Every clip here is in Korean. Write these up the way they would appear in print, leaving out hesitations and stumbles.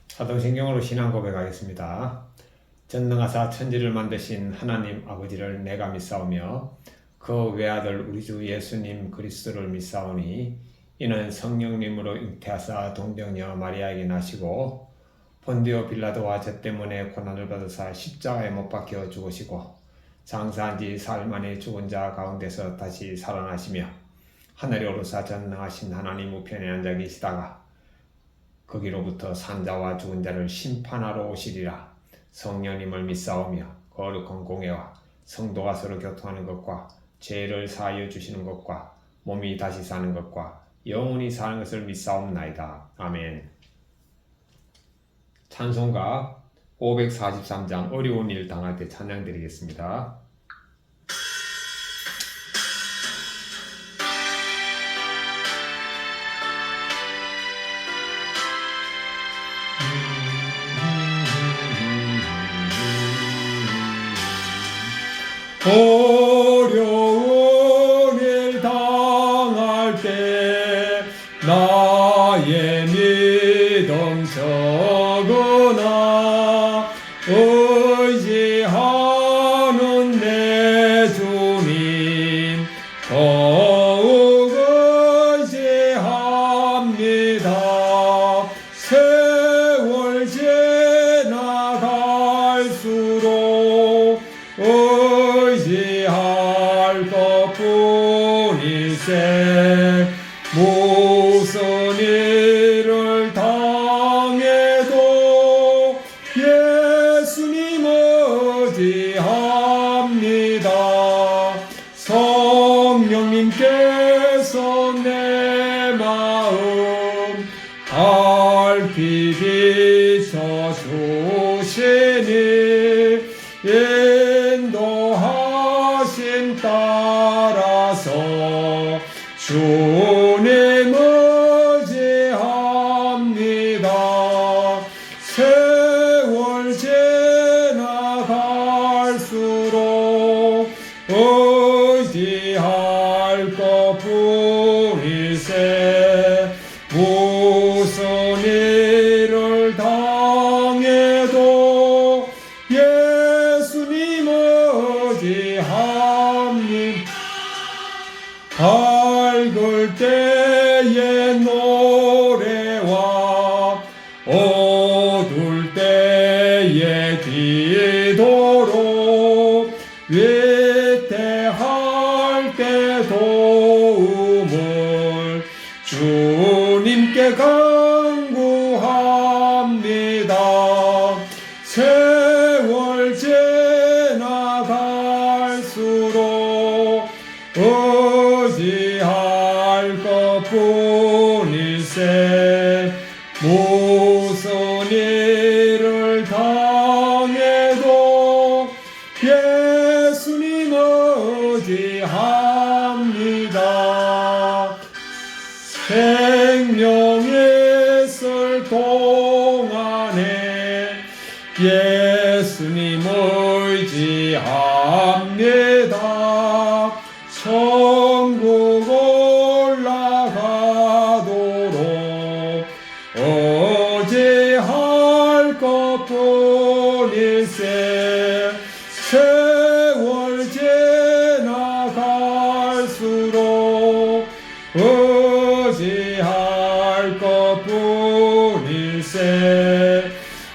사도신경으로 신앙 고백하겠습니다. 전능하사 천지를 만드신 하나님 아버지를 내가 믿사오며 그 외아들 우리 주 예수님 그리스도를 믿사오니 이는 성령님으로 잉태하사 동정녀 마리아에게 나시고 본디오 빌라도와 저 때문에 고난을 받으사 십자가에 못 박혀 죽으시고 장사한 지 사흘 만에 죽은 자 가운데서 다시 살아나시며 하늘에 오르사 전능하신 하나님 우편에 앉아 계시다가 거기로부터 산자와 죽은 자를 심판하러 오시리라. 성령님을 믿사오며 거룩한 공예와 성도가 서로 교통하는 것과 죄를 사하여 주시는 것과 몸이 다시 사는 것과 영원히 사는 것을 믿사옵나이다. 아멘. 찬송가 543장 어려운 일 당할 때 찬양 드리겠습니다. 어려운 일 당할 때 나의 믿음 적으나 의지하는 내 주님 더욱 의지합니다. 세월 지나갈수록 의지할 것뿐일세. 무슨 일을 당해도 예수님 의지합니다. 성령님께서 내 마음 밝히 비춰주시니 인도하심 따라서 주님 의지합니다. 세월 지나갈수록 의지할 것뿐일세. 무슨 일을 당해도 예수님 의지합니다. 밝을 때의 노래와 어두울 때의 기도로 위태할 때 도움을 주님께 간구합니다. 세월 지나갈수록 의지할 것뿐일세. 무슨 일을 당해도 예수님 의지합니다. 생명의 있을 동안에 예수님 의지합니다. 천국 올라가도록 의지할 것뿐일세. 세월 지나갈수록 의지할 것뿐일세.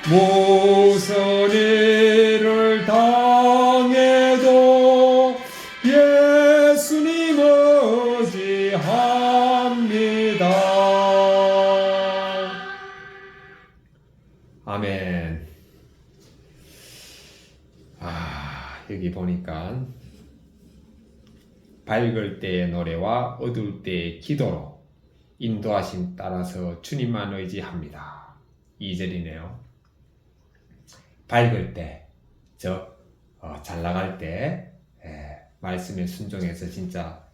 무슨 일을 당해도 예수님 의지합니다. 아멘. 여기 보니까 밝을 때의 노래와 어두울 때의 기도로 인도하심 따라서 주님만 의지합니다. 2절이네요. 밝을 때, 즉 잘 나갈 때, 말씀에 순종해서 진짜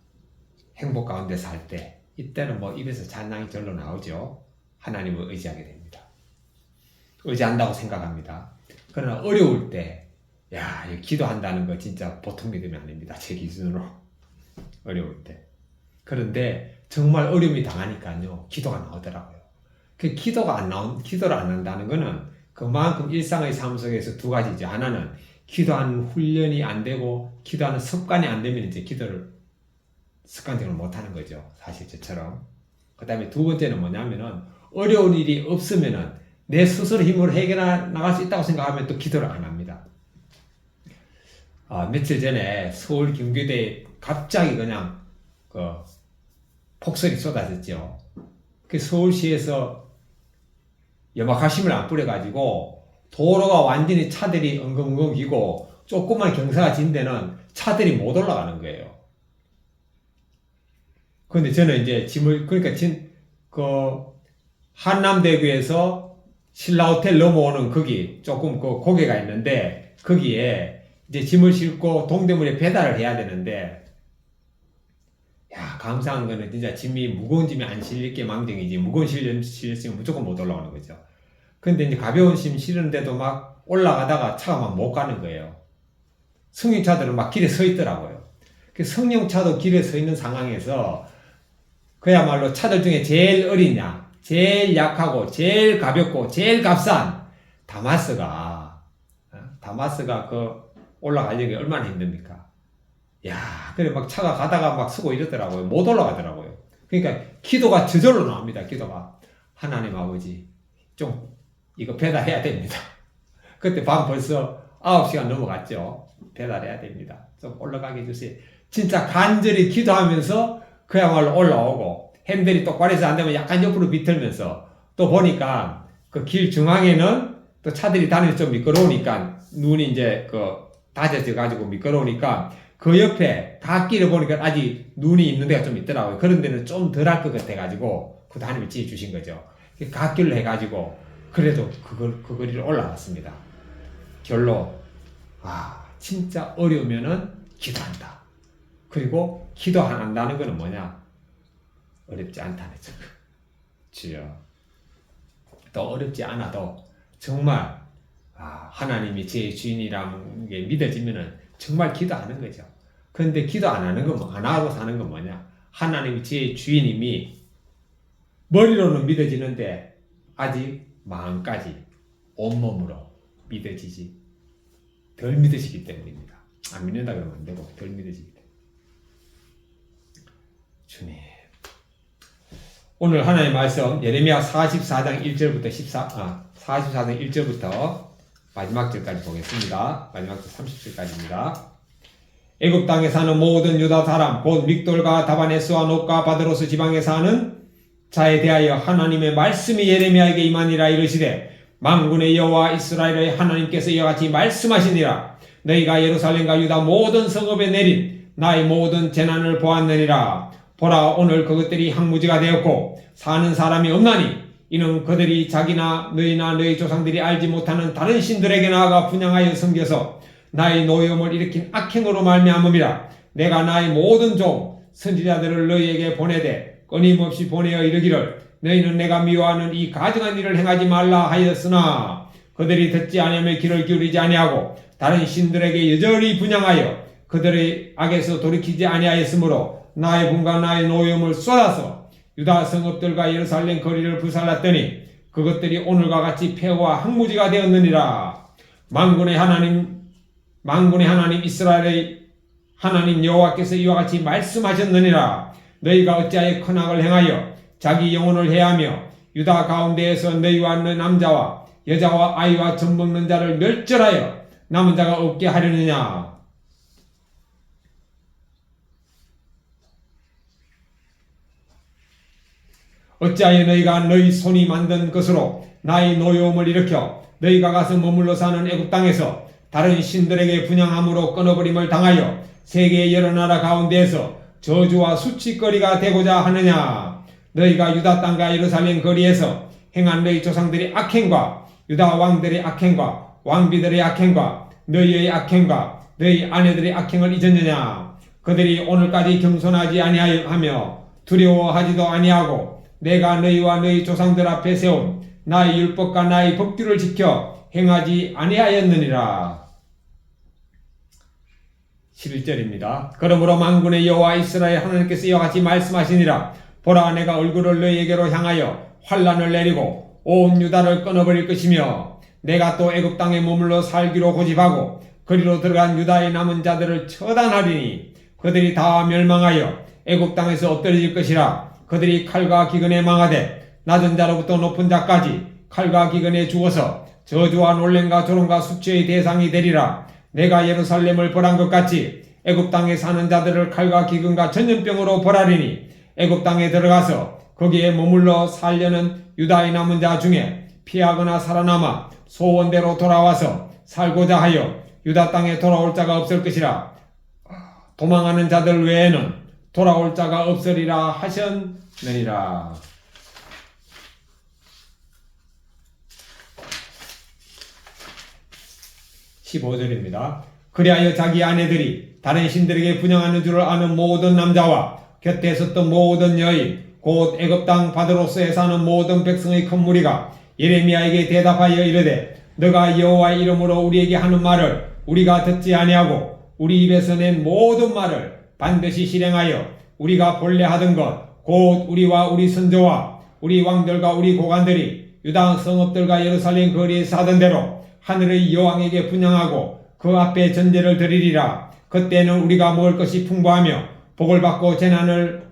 행복 가운데 살 때, 이때는 뭐 입에서 찬양이 절로 나오죠. 하나님을 의지하게 됩니다. 의지한다고 생각합니다. 그러나 어려울 때, 기도한다는 거 진짜 보통 믿음이 아닙니다. 제 기준으로. 어려울 때. 그런데 정말 어려움이 당하니까요, 기도가 나오더라고요. 그 기도를 안 한다는 거는 그만큼 일상의 삶 속에서 두 가지죠. 하나는 기도하는 훈련이 안 되고 기도하는 습관이 안 되면 이제 기도를 습관적으로 못 하는 거죠. 사실 저처럼. 그 다음에 두 번째는 뭐냐면은 어려운 일이 없으면은 내 스스로 힘으로 해결해 나갈 수 있다고 생각하면 또 기도를 안 합니다. 며칠 전에 서울 경기대에 갑자기 그냥 폭설이 쏟아졌죠. 그 서울시에서 염화칼슘을 안 뿌려가지고 도로가 완전히 차들이 엉금엉금이고 조그만 경사가 진 데는 차들이 못 올라가는 거예요. 근데 저는 이제 한남대교에서 신라호텔 넘어오는 거기 조금 고개가 있는데 거기에 이제 짐을 싣고 동대문에 배달을 해야 되는데, 야, 감사한 거는 진짜 무거운 짐이 안 실릴게 망정이지, 무거운 실렸으면 무조건 못 올라오는 거죠. 근데 이제 가벼운 짐 실는데도 막 올라가다가 차가 막 못 가는 거예요. 승용차들은 막 길에 서 있더라고요. 그 승용차도 길에 서 있는 상황에서 그야말로 차들 중에 제일 어리냐, 제일 약하고, 제일 가볍고, 제일 값싼 다마스가 올라가려기 얼마나 힘듭니까? 야, 그래 막 차가 가다가 막 쓰고 이러더라고요. 못 올라가더라고요. 그러니까 기도가 저절로 나옵니다. 기도가. 하나님 아버지, 좀 이거 배달해야 됩니다. 그때 밤 벌써 9시간 넘어갔죠. 배달해야 됩니다. 좀 올라가게 해주세요. 진짜 간절히 기도하면서 그야말로 올라오고, 핸들이 똑바로 해서 안 되면 약간 옆으로 비틀면서, 또 보니까 그 길 중앙에는 또 차들이 다니면서 좀 미끄러우니까 눈이 이제 다져져 가지고 미끄러우니까 그 옆에 갓길을 보니까 아직 눈이 있는 데가 좀 있더라고요. 그런 데는 좀 덜 할 것 같아 가지고 그것도 하나님이 지혜 주신 거죠. 갓길로 해 가지고 그래도 그 거리를 올라갔습니다. 결론, 진짜 어려우면은 기도한다. 그리고 기도 안 한다는 거는 뭐냐? 어렵지 않다는 점. 주여. 또 어렵지 않아도 정말 하나님이 제 주인이라는 게 믿어지면은 정말 기도하는 거죠. 그런데 기도 안 하는 건, 안 하고 사는 건 뭐냐? 하나님이 제 주인임이 머리로는 믿어지는데 아직 마음까지 온몸으로 믿어지지, 덜 믿어지기 때문입니다. 안 믿는다 그러면 안 되고 덜 믿어지기 때문에. 주님, 오늘 하나님의 말씀 예레미야 44장 1절부터 44장 1절부터 마지막 절까지 보겠습니다. 마지막 절 30절까지입니다. 애굽 땅에 사는 모든 유다 사람 곧 믹돌과 다바네스와 놉과 바드로스 지방에 사는 자에 대하여 하나님의 말씀이 예레미야에게 임하니라. 이르시되 만군의 여호와 이스라엘의 하나님께서 이와 같이 말씀하시니라. 너희가 예루살렘과 유다 모든 성읍에 내린 나의 모든 재난을 보았느니라. 보라, 오늘 그것들이 항무지가 되었고 사는 사람이 없나니 이는 그들이 자기나 너희나 너희 조상들이 알지 못하는 다른 신들에게 나아가 분향하여 섬겨서 나의 노여움을 일으킨 악행으로 말미암음이라. 내가 나의 모든 종 선지자들을 너희에게 보내되 끊임없이 보내어 이르기를 너희는 내가 미워하는 이 가증한 일을 행하지 말라 하였으나 그들이 듣지 아니하며 귀를 기울이지 아니하고 다른 신들에게 여전히 분향하여 그들의 악에서 돌이키지 아니하였으므로 나의 분과 나의 노여움을 쏟아서 유다 성읍들과 예루살렘 거리를 불살랐더니 그것들이 오늘과 같이 폐허와 항무지가 되었느니라. 만군의 하나님 이스라엘의 하나님 여호와께서 이와 같이 말씀하셨느니라. 너희가 어찌하여 큰 악을 행하여 자기 영혼을 해하며 유다 가운데에서 너희와 너 남자와 여자와 아이와 젖 먹는 자를 멸절하여 남은 자가 없게 하려느냐. 어찌하여 너희가 너희 손이 만든 것으로 나의 노여움을 일으켜 너희가 가서 머물러 사는 애굽 땅에서 다른 신들에게 분향함으로 끊어버림을 당하여 세계의 여러 나라 가운데에서 저주와 수치거리가 되고자 하느냐. 너희가 유다 땅과 예루살렘 거리에서 행한 너희 조상들의 악행과 유다 왕들의 악행과 왕비들의 악행과 너희의 악행과 너희 아내들의 악행을 잊었느냐. 그들이 오늘까지 겸손하지 아니하며 두려워하지도 아니하고 내가 너희와 너희 조상들 앞에 세운 나의 율법과 나의 법규를 지켜 행하지 아니하였느니라. 11절입니다. 그러므로 만군의 여호와 이스라엘 하나님께서 이와 같이 말씀하시니라. 보라, 내가 얼굴을 너희에게로 향하여 환란을 내리고 온 유다를 끊어버릴 것이며 내가 또 애굽 땅에 머물러 살기로 고집하고 그리로 들어간 유다의 남은 자들을 처단하리니 그들이 다 멸망하여 애굽 땅에서 엎드려질 것이라. 그들이 칼과 기근에 망하되 낮은 자로부터 높은 자까지 칼과 기근에 죽어서 저주와 놀램과 조롱과 수치의 대상이 되리라. 내가 예루살렘을 벌한 것 같이 애굽 땅에 사는 자들을 칼과 기근과 전염병으로 벌하리니 애굽 땅에 들어가서 거기에 머물러 살려는 유다의 남은 자 중에 피하거나 살아남아 소원대로 돌아와서 살고자 하여 유다 땅에 돌아올 자가 없을 것이라. 도망하는 자들 외에는 돌아올 자가 없으리라 하셨느니라. 15절입니다. 그리하여 자기 아내들이 다른 신들에게 분향하는 줄을 아는 모든 남자와 곁에 섰던 모든 여인 곧 애굽 땅 바드로스에 사는 모든 백성의 큰 무리가 예레미야에게 대답하여 이르되 너가 여호와의 이름으로 우리에게 하는 말을 우리가 듣지 아니하고 우리 입에서 낸 모든 말을 반드시 실행하여 우리가 본래 하던 것 곧 우리와 우리 선조와 우리 왕들과 우리 고관들이 유다 성읍들과 예루살렘 거리에서 하던 대로 하늘의 여왕에게 분향하고 그 앞에 전제를 드리리라. 그때는 우리가 먹을 것이 풍부하며 복을 받고 재난을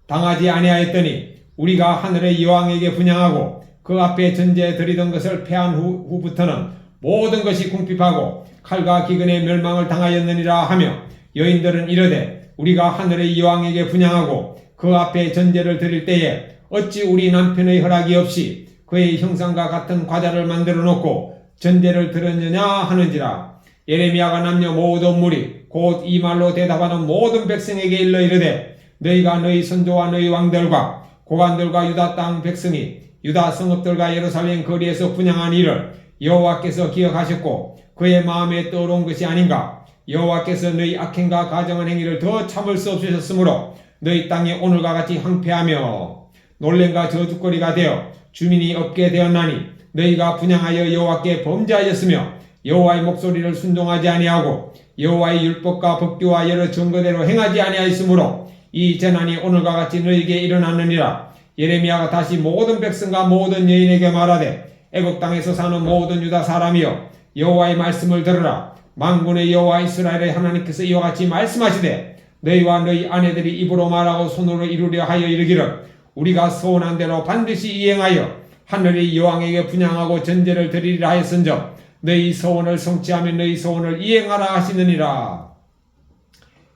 당하지 아니하였더니 우리가 하늘의 여왕에게 분향하고 그 앞에 전제 드리던 것을 패한 후부터는 모든 것이 궁핍하고 칼과 기근에 멸망을 당하였느니라 하며 여인들은 이르되 우리가 하늘의 여왕에게 분향하고 그 앞에 전제를 드릴 때에 어찌 우리 남편의 허락이 없이 그의 형상과 같은 과자를 만들어 놓고 전제를 드렸느냐 하는지라. 예레미야가 남녀 모든 무리 곧 이 말로 대답하는 모든 백성에게 일러 이르되 너희가 너희 선조와 너희 왕들과 고관들과 유다 땅 백성이 유다 성읍들과 예루살렘 거리에서 분향한 일을 여호와께서 기억하셨고 그의 마음에 떠오른 것이 아닌가. 여호와께서 너희 악행과 가정한 행위를 더 참을 수 없으셨으므로 너희 땅이 오늘과 같이 황폐하며 놀램과 저주거리가 되어 주민이 없게 되었나니 너희가 분향하여 여호와께 범죄하였으며 여호와의 목소리를 순종하지 아니하고 여호와의 율법과 법규와 여러 증거대로 행하지 아니하였으므로 이 재난이 오늘과 같이 너희에게 일어났느니라. 예레미야가 다시 모든 백성과 모든 여인에게 말하되 애굽 땅에서 사는 모든 유다 사람이여 여호와의 말씀을 들으라. 만군의 여호와 이스라엘의 하나님께서 이와 같이 말씀하시되 너희와 너희 아내들이 입으로 말하고 손으로 이루려 하여 이르기를 우리가 서원한 대로 반드시 이행하여 하늘의 여왕에게 분향하고 전제를 드리리라 하였은즉 너희 서원을 성취하며 너희 서원을 이행하라 하시느니라.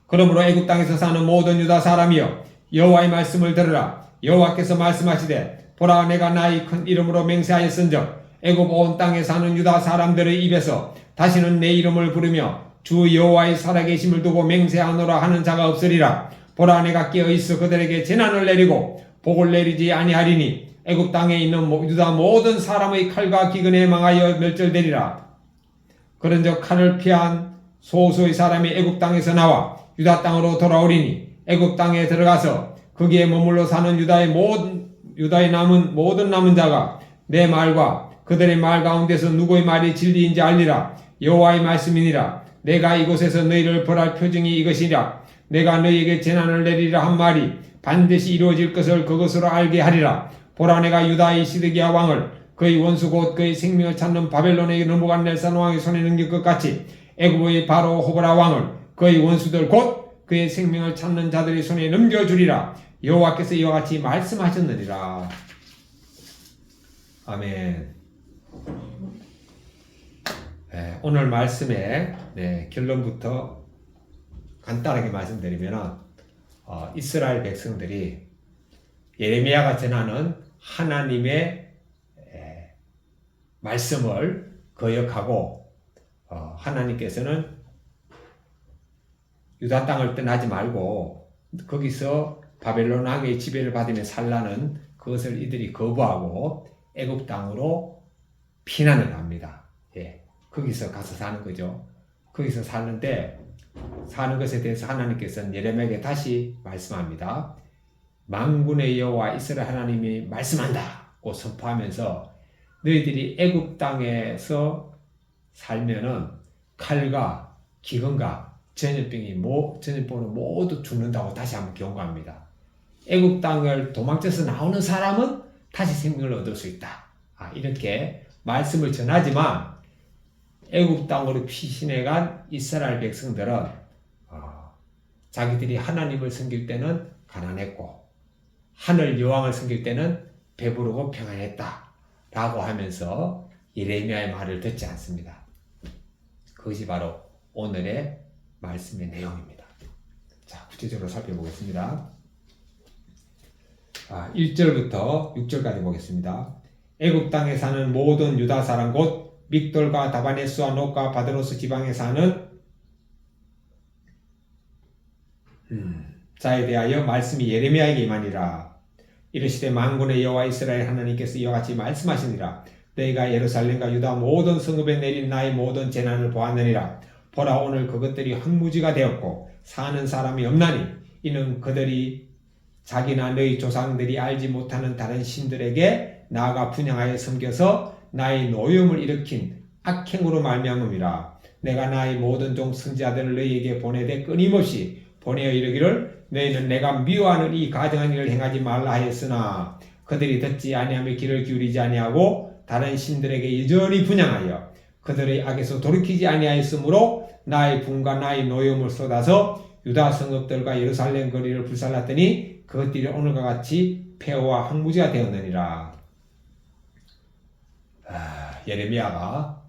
그러므로 애굽 땅에서 사는 모든 유다 사람이여 여호와의 말씀을 들으라. 여호와께서 말씀하시되 보라 내가 나의 큰 이름으로 맹세하였은즉 애굽 온 땅에 사는 유다 사람들의 입에서 다시는 내 이름을 부르며 주 여호와의 살아계심을 두고 맹세하노라 하는 자가 없으리라. 보라 내가 깨어있어 그들에게 재난을 내리고 복을 내리지 아니하리니 애굽 땅에 있는 유다 모든 사람의 칼과 기근에 망하여 멸절되리라. 그런즉 칼을 피한 소수의 사람이 애굽 땅에서 나와 유다 땅으로 돌아오리니 애굽 땅에 들어가서 거기에 머물러 사는 유다의 남은 모든 남은 자가 내 말과 그들의 말 가운데서 누구의 말이 진리인지 알리라. 여호와의 말씀이니라. 내가 이곳에서 너희를 벌할 표징이 이것이라. 내가 너희에게 재난을 내리라 한 말이 반드시 이루어질 것을 그것으로 알게 하리라. 보라 내가 유다의 시드기야 왕을 그의 원수 곧 그의 생명을 찾는 바벨론의 느부갓네살 왕의 손에 넘길 것 같이 애굽의 바로 호보라 왕을 그의 원수들 곧 그의 생명을 찾는 자들의 손에 넘겨주리라. 여호와께서 이와 같이 말씀하셨느니라. 아멘. 오늘 말씀의 결론부터 간단하게 말씀드리면 이스라엘 백성들이 예레미야가 전하는 하나님의 말씀을 거역하고 하나님께서는 유다 땅을 떠나지 말고 거기서 바벨론 왕의 지배를 받으며 살라는 그것을 이들이 거부하고 애굽 땅으로 피난을 합니다. 거기서 가서 사는 거죠. 거기서 사는 것에 대해서 하나님께서는 예레미야에게 다시 말씀합니다. 만군의 여호와 이스라엘 하나님이 말씀한다고 선포하면서 너희들이 애굽 땅에서 살면은 칼과 기근과 전염병으로 모두 죽는다고 다시 한번 경고합니다. 애굽 땅을 도망쳐서 나오는 사람은 다시 생명을 얻을 수 있다. 이렇게 말씀을 전하지만 애굽 땅으로 피신해간 이스라엘 백성들은 자기들이 하나님을 섬길 때는 가난했고 하늘 여왕을 섬길 때는 배부르고 평안했다 라고 하면서 예레미야의 말을 듣지 않습니다. 그것이 바로 오늘의 말씀의 내용입니다. 자, 구체적으로 살펴보겠습니다. 1절부터 6절까지 보겠습니다. 애굽 땅에 사는 모든 유다 사람 곧 믹돌과 다바네스와 노과 바드로스 지방에 사는 자에 대하여 말씀이 예레미야에게 임하니라. 이르시되 만군의 여호와 이스라엘 하나님께서 이와 같이 말씀하시니라. 너희가 예루살렘과 유다 모든 성읍에 내린 나의 모든 재난을 보았느니라. 보라, 오늘 그것들이 황무지가 되었고 사는 사람이 없나니 이는 그들이 자기나 너희 조상들이 알지 못하는 다른 신들에게 나아가 분향하여 섬겨서 나의 노염을 일으킨 악행으로 말미암음이라. 내가 나의 모든 종 선지자들을 너희에게 보내되 끊임없이 보내어 이르기를 너희는 내가 미워하는 이 가증한 일을 행하지 말라 하였으나 그들이 듣지 아니하며 귀를 기울이지 아니하고 다른 신들에게 여전히 분향하여 그들의 악에서 돌이키지 아니하였으므로 나의 분과 나의 노염을 쏟아서 유다 성읍들과 예루살렘 거리를 불살랐더니 그것들이 오늘과 같이 폐허와 황무지가 되었느니라. 예레미야가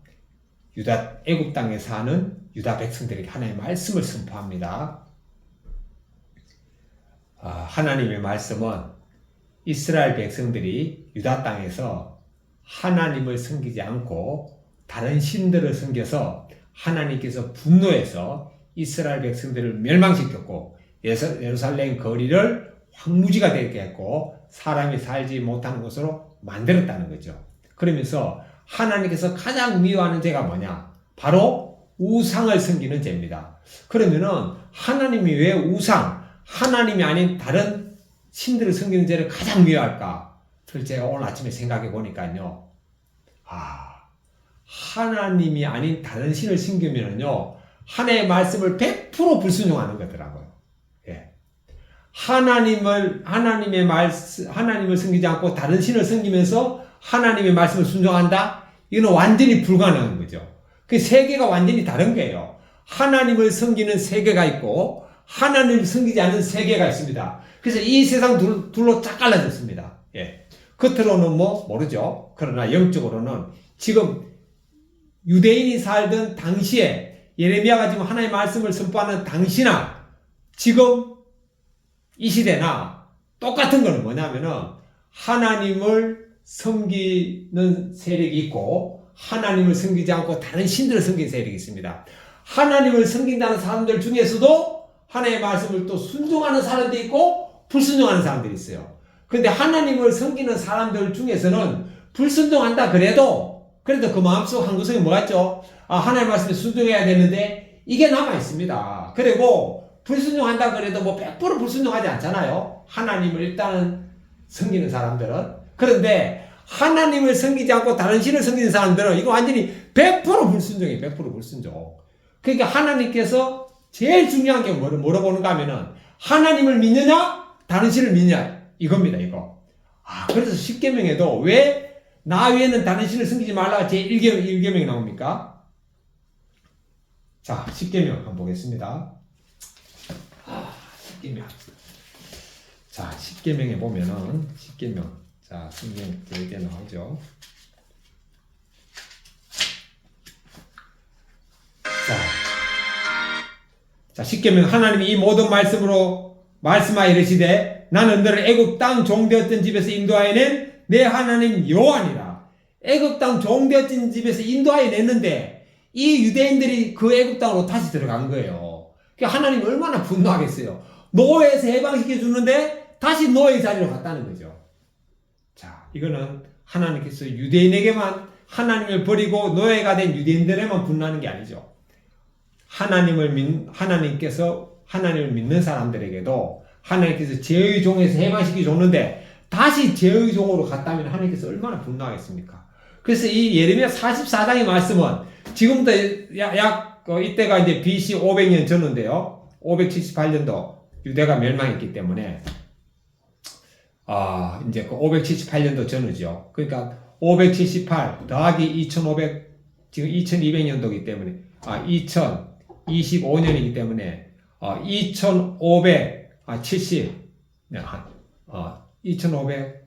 유다 애굽 땅에 사는 유다 백성들에게 하나님의 말씀을 선포합니다. 하나님의 말씀은 이스라엘 백성들이 유다 땅에서 하나님을 섬기지 않고 다른 신들을 섬겨서 하나님께서 분노해서 이스라엘 백성들을 멸망시켰고 예루살렘 거리를 황무지가 되게 했고 사람이 살지 못하는 곳으로 만들었다는 거죠. 그러면서 하나님께서 가장 미워하는 죄가 뭐냐? 바로 우상을 섬기는 죄입니다. 그러면은 하나님이 왜 하나님이 아닌 다른 신들을 섬기는 죄를 가장 미워할까? 그걸 제가 오늘 아침에 생각해 보니까요. 하나님이 아닌 다른 신을 섬기면은요, 하나님의 말씀을 100% 불순종하는 거더라고요. 예. 하나님을 섬기지 않고 다른 신을 섬기면서 하나님의 말씀을 순종한다? 이건 완전히 불가능한 거죠. 그 세계가 완전히 다른 거예요. 하나님을 섬기는 세계가 있고, 하나님을 섬기지 않는 세계가 있습니다. 그래서 이 세상 둘로 쫙 갈라졌습니다. 예. 겉으로는 모르죠. 그러나 영적으로는 지금 유대인이 살던 당시에 예레미야가 지금 하나님의 말씀을 선포하는 당시나 지금 이 시대나 똑같은 건 뭐냐면은 하나님을 섬기는 세력이 있고 하나님을 섬기지 않고 다른 신들을 섬기는 세력이 있습니다. 하나님을 섬긴다는 사람들 중에서도 하나님의 말씀을 또 순종하는 사람들이 있고 불순종하는 사람들이 있어요. 그런데 하나님을 섬기는 사람들 중에서는 불순종한다 그래도 그 마음속 한 구석에 뭐가 있죠? 하나님의 말씀에 순종해야 되는데 이게 남아 있습니다. 그리고 불순종한다 그래도 100% 불순종하지 않잖아요. 하나님을 일단은 섬기는 사람들은. 그런데 하나님을 섬기지 않고 다른 신을 섬기는 사람들은 이거 완전히 100% 불순종이에요. 100% 불순종. 그러니까 하나님께서 제일 중요한 게 뭐로 보는가 하면은 하나님을 믿느냐 다른 신을 믿느냐 이겁니다. 이거. 그래서 십계명에도 왜 나 외에는 다른 신을 섬기지 말라 제1계명이 나옵니까? 자, 십계명 한번 보겠습니다. 십계명. 자, 십계명에 보면은 십계명. 자, 성경 제게 나오죠. 자, 십계명. 하나님이 이 모든 말씀으로 말씀하여 이르시되 나는 너를 애굽 땅 종되었던 집에서 인도하여 낸 내 하나님 여호와니라. 애굽 땅 종되었던 집에서 인도하여 냈는데 이 유대인들이 그 애굽 땅으로 다시 들어간 거예요. 그러니까 하나님 얼마나 분노하겠어요. 노예에서 해방시켜 주는데 다시 노예 자리로 갔다는 거죠. 자, 이거는 하나님께서 유대인에게만 하나님을 버리고 노예가 된 유대인들에만 분노하는 게 아니죠. 하나님께서 하나님을 믿는 사람들에게도 하나님께서 죄의 종에서 해방시켜 줬는데 다시 죄의 종으로 갔다면 하나님께서 얼마나 분노하겠습니까? 그래서 이 예레미야 44장의 말씀은 지금부터 이때가 이제 BC 500년 전인데요. 578년도 유대가 멸망했기 때문에 이제 그 578년도 전후죠. 그러니까 578 더하기 2500, 지금 2200년도이기 때문에, 2025년이기 때문에, 2570, 2500,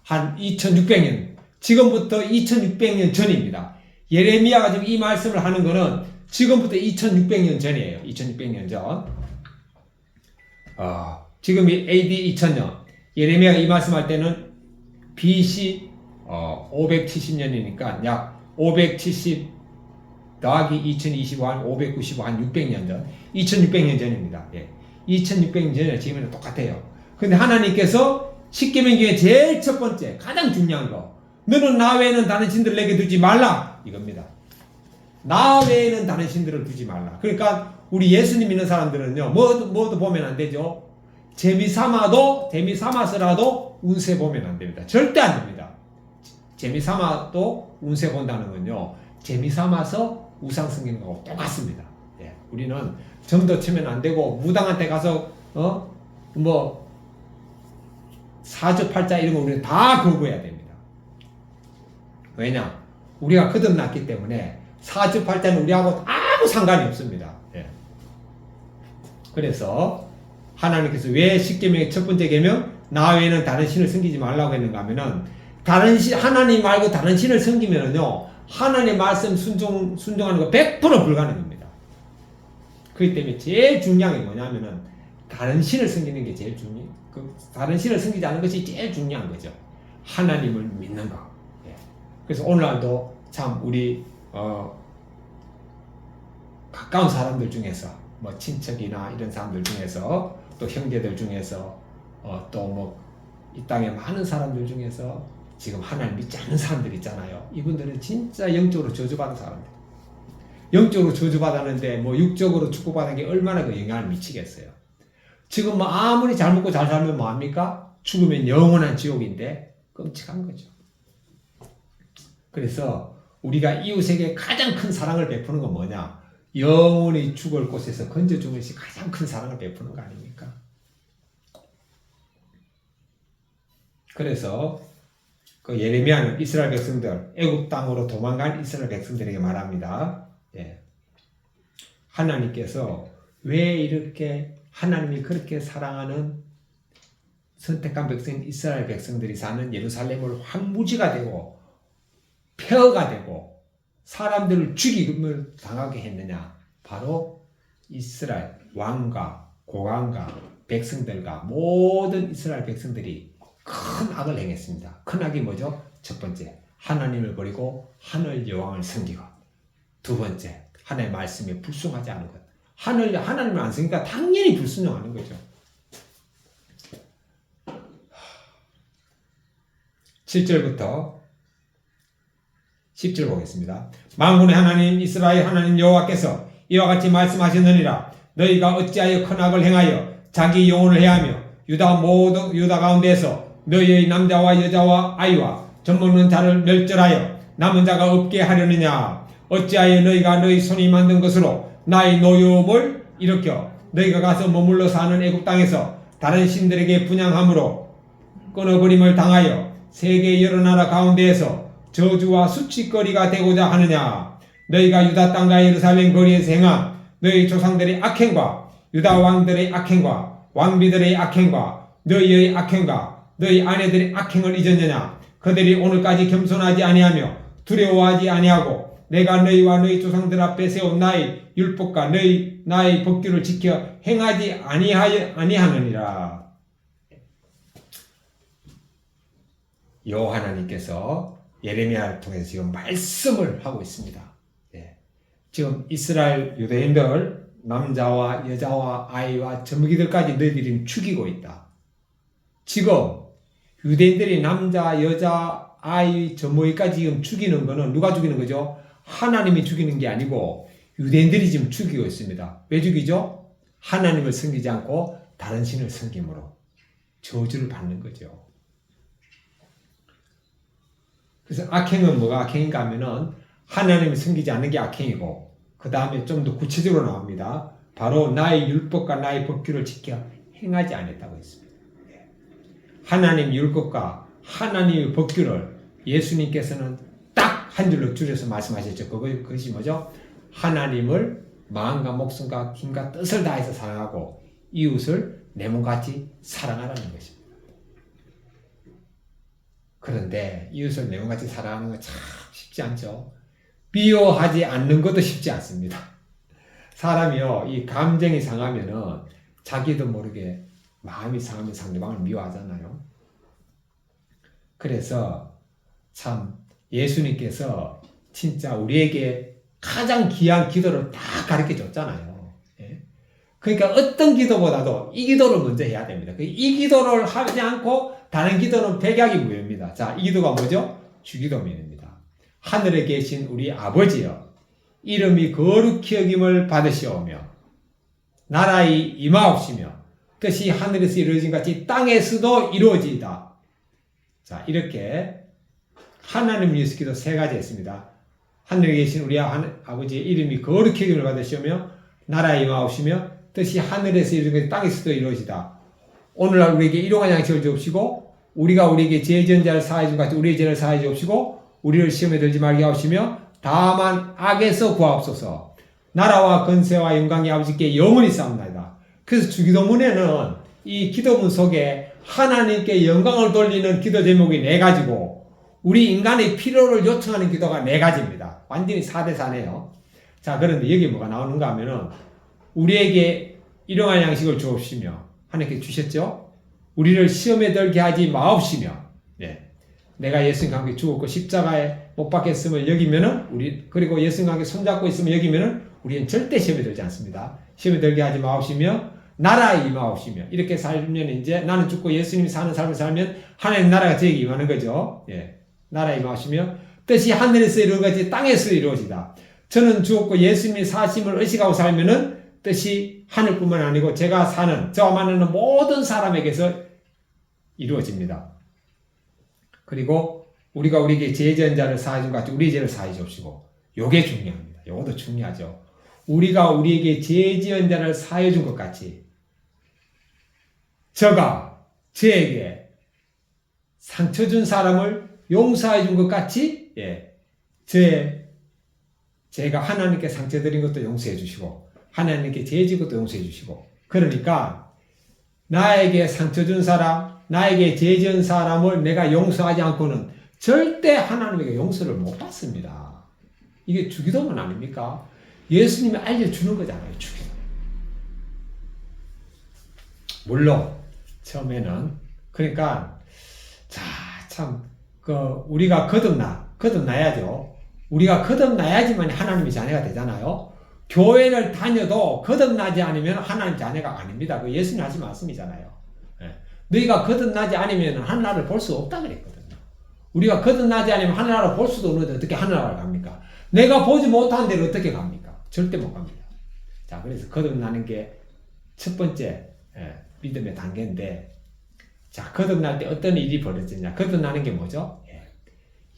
한 2600년, 지금부터 2600년 전입니다. 예레미야가 지금 이 말씀을 하는 거는 지금부터 2600년 전이에요. 2600년 전. 지금이 AD 2000년. 예레미야가 이 말씀할 때는 BC 570년이니까 약 570 더하기 2025 한 595, 한 600년 전. 2600년 전입니다. 예. 2600년 전에 지금은 똑같아요. 근데 하나님께서 십계명 중에 제일 첫 번째, 가장 중요한 거, 너는 나 외에는 다른 신들을 내게 두지 말라, 이겁니다. 나 외에는 다른 신들을 두지 말라. 그러니까 우리 예수님 믿는 사람들은요, 뭐도 보면 안 되죠. 재미삼아서라도 운세 보면 안 됩니다. 절대 안 됩니다. 재미삼아도 운세 본다는 건요, 재미삼아서 우상 섬기는 거하고 똑같습니다. 예, 우리는 점도 치면 안 되고, 무당한테 가서 사주팔자 이런 거 우리는 다 거부해야 됩니다. 왜냐? 우리가 거듭났기 때문에 사주팔자는 우리하고 아무 상관이 없습니다. 예. 그래서 하나님께서 왜 십계명의 첫 번째 계명 나 외에는 다른 신을 섬기지 말라고 했는가 하면은, 하나님 말고 다른 신을 섬기면은요, 하나님의 말씀 순종하는 거 100% 불가능합니다. 그렇기 때문에 제일 중요한 게 뭐냐면은 다른 신을 섬기는 게 제일 중요해요. 다른 신을 섬기지 않는 것이 제일 중요한 거죠. 하나님을 믿는 거. 예. 그래서 오늘날도 참 우리 가까운 사람들 중에서, 친척이나 이런 사람들 중에서, 또 형제들 중에서, 또 이 땅에 많은 사람들 중에서 지금 하나님 믿지 않는 사람들 있잖아요. 이분들은 진짜 영적으로 저주받은 사람들. 영적으로 저주받았는데 육적으로 축복받은 게 얼마나 그 영향을 미치겠어요. 지금 아무리 잘 먹고 잘 살면 뭐합니까? 죽으면 영원한 지옥인데 끔찍한 거죠. 그래서 우리가 이웃에게 가장 큰 사랑을 베푸는 건 뭐냐? 영원히 죽을 곳에서 건져주는 것이 가장 큰 사랑을 베푸는 거 아닙니까? 그래서 그 예레미야는 이스라엘 백성들, 애굽 땅으로 도망간 이스라엘 백성들에게 말합니다. 예. 하나님께서 왜 이렇게, 하나님이 그렇게 사랑하는 선택한 백성인 이스라엘 백성들이 사는 예루살렘을 황무지가 되고 폐허가 되고 사람들을 죽임을 당하게 했느냐? 바로 이스라엘 왕과 고관과 백성들과 모든 이스라엘 백성들이 큰 악을 행했습니다. 큰 악이 뭐죠? 첫 번째, 하나님을 버리고 하늘 여왕을 섬기고, 두 번째, 하나님의 말씀에 불순하지 않은 것. 하나님을 안 섬기니까 당연히 불순종하는 거죠. 7절부터 10절 보겠습니다. 만군의 하나님 이스라엘 하나님 여호와께서 이와 같이 말씀하셨느니라. 너희가 어찌하여 큰 악을 행하여 자기 영혼을 해하며 유다 가운데에서 너희의 남자와 여자와 아이와 젖먹는 자를 멸절하여 남은 자가 없게 하려느냐? 어찌하여 너희가 너희 손이 만든 것으로 나의 노여움을 일으켜 너희가 가서 머물러 사는 애굽 땅에서 다른 신들에게 분향함으로 끊어버림을 당하여 세계 여러 나라 가운데에서 저주와 수치거리가 되고자 하느냐? 너희가 유다 땅과 예루살렘 거리에서 행한 너희 조상들의 악행과 유다 왕들의 악행과 왕비들의 악행과 너희의 악행과 너희 아내들의 악행을 잊었느냐? 그들이 오늘까지 겸손하지 아니하며 두려워하지 아니하고 내가 너희와 너희 조상들 앞에 세운 나의 율법과 나의 법규를 지켜 행하지 아니하느니라. 여호와 하나님께서 예레미야를 통해서 지금 말씀을 하고 있습니다. 네. 지금 이스라엘 유대인들, 남자와 여자와 아이와 젖먹이들까지 너희들이 죽이고 있다. 지금 유대인들이 남자, 여자, 아이, 젖먹이까지 지금 죽이는 거는 누가 죽이는 거죠? 하나님이 죽이는 게 아니고 유대인들이 지금 죽이고 있습니다. 왜 죽이죠? 하나님을 섬기지 않고 다른 신을 섬김으로 저주를 받는 거죠. 그래서 악행은 뭐가 악행인가 하면은 하나님을 섬기지 않는 게 악행이고, 그 다음에 좀 더 구체적으로 나옵니다. 바로 나의 율법과 나의 법규를 지켜 행하지 않았다고 했습니다. 하나님 율법과 하나님의 법규를 예수님께서는 딱 한 줄로 줄여서 말씀하셨죠. 그것이 뭐죠? 하나님을 마음과 목숨과 힘과 뜻을 다해서 사랑하고 이웃을 내 몸같이 사랑하라는 것입니다. 그런데 이웃을 내 몸같이 사랑하는 건 참 쉽지 않죠. 미워하지 않는 것도 쉽지 않습니다. 사람이요, 이 감정이 상하면은 자기도 모르게 마음이 상하면 상대방을 미워하잖아요. 그래서 참 예수님께서 진짜 우리에게 가장 귀한 기도를 다 가르쳐 줬잖아요. 예? 그러니까 어떤 기도보다도 이 기도를 먼저 해야 됩니다. 이 기도를 하지 않고 다른 기도는 백약이 무효입니다. 자, 이 기도가 뭐죠? 주기도문입니다. 하늘에 계신 우리 아버지여, 이름이 거룩히 여김을 받으시오며 나라의 임하옵시며 뜻이 하늘에서 이루어진 같이 땅에서도 이루어지이다. 자, 이렇게 하나님 예수 기도 세 가지 했습니다. 하늘에 계신 우리 아버지의 이름이 거룩히 여김을 받으시오며 나라에 임하옵시며 뜻이 하늘에서 이루어진 같이 땅에서도 이루어지다. 오늘날 우리에게 일용할 양식을 주옵시고 우리가 우리에게 죄 지은 자를 사하여 준 같이 우리의 죄를 사하여 주옵시고 우리를 시험에 들지 말게 하옵시며 다만 악에서 구하옵소서. 나라와 권세와 영광이 아버지께 영원히 싸움나이다. 그래서 주기도문에는 이 기도문 속에 하나님께 영광을 돌리는 기도 제목이 4가지고 우리 인간의 필요를 요청하는 기도가 4가지입니다. 완전히 4대4네요. 자, 그런데 여기 뭐가 나오는가 하면은 우리에게 일용할 양식을 주옵시며 하나님께 주셨죠? 우리를 시험에 들게 하지 마옵시며, 네. 내가 예수님과 함께 죽었고 십자가에 못 박혔음을 여기면은 그리고 예수님과 함께 손잡고 있으면 여기면은 우리는 절대 시험에 들지 않습니다. 시험에 들게 하지 마옵시며 나라에 임하옵시며 이렇게 살면 이제 나는 죽고 예수님이 사는 삶을 살면 하나님 나라가 저에게 임하는 거죠. 예. 나라에 임하옵시며 뜻이 하늘에서 이루어지지 땅에서 이루어지다. 저는 죽었고 예수님이 사심을 의식하고 살면은 뜻이 하늘뿐만 아니고 제가 사는 저와 만나는 모든 사람에게서 이루어집니다. 그리고 우리가 우리에게 죄 지은 자를 사하여 준 같이 우리 죄를 사하여 주옵시고 요게 중요합니다. 요것도 중요하죠. 우리가 우리에게 죄 지은 자를 사하여 준 것 같이 저가 저에게 상처 준 사람을 용서해 준 것 같이 제가 하나님께 상처 드린 것도 용서해 주시고 하나님께 죄 지은 것도 용서해 주시고 그러니까 나에게 상처 준 사람 나에게 죄 지은 사람을 내가 용서하지 않고는 절대 하나님에게 용서를 못 받습니다. 이게 주기도문 아닙니까? 예수님이 알려주는 거잖아요. 주기도. 물론 처음에는 그러니까 참 우리가 거듭나야죠. 우리가 거듭나야지만 하나님의 자녀가 되잖아요. 교회를 다녀도 거듭나지 않으면 하나님 자녀가 아닙니다. 그 예수님 하신 말씀이잖아요. 너희가 거듭나지 않으면 하나님을 볼 수 없다 그랬거든요. 우리가 거듭나지 않으면 하나님을 볼 수도 없는데 어떻게 하나님을 갑니까? 내가 보지 못한 데를 어떻게 갑니까? 절대 못 갑니다. 자, 그래서 거듭나는 게 첫 번째 믿음의 단계인데, 자, 거듭날 때 어떤 일이 벌어지냐? 거듭나는 게 뭐죠?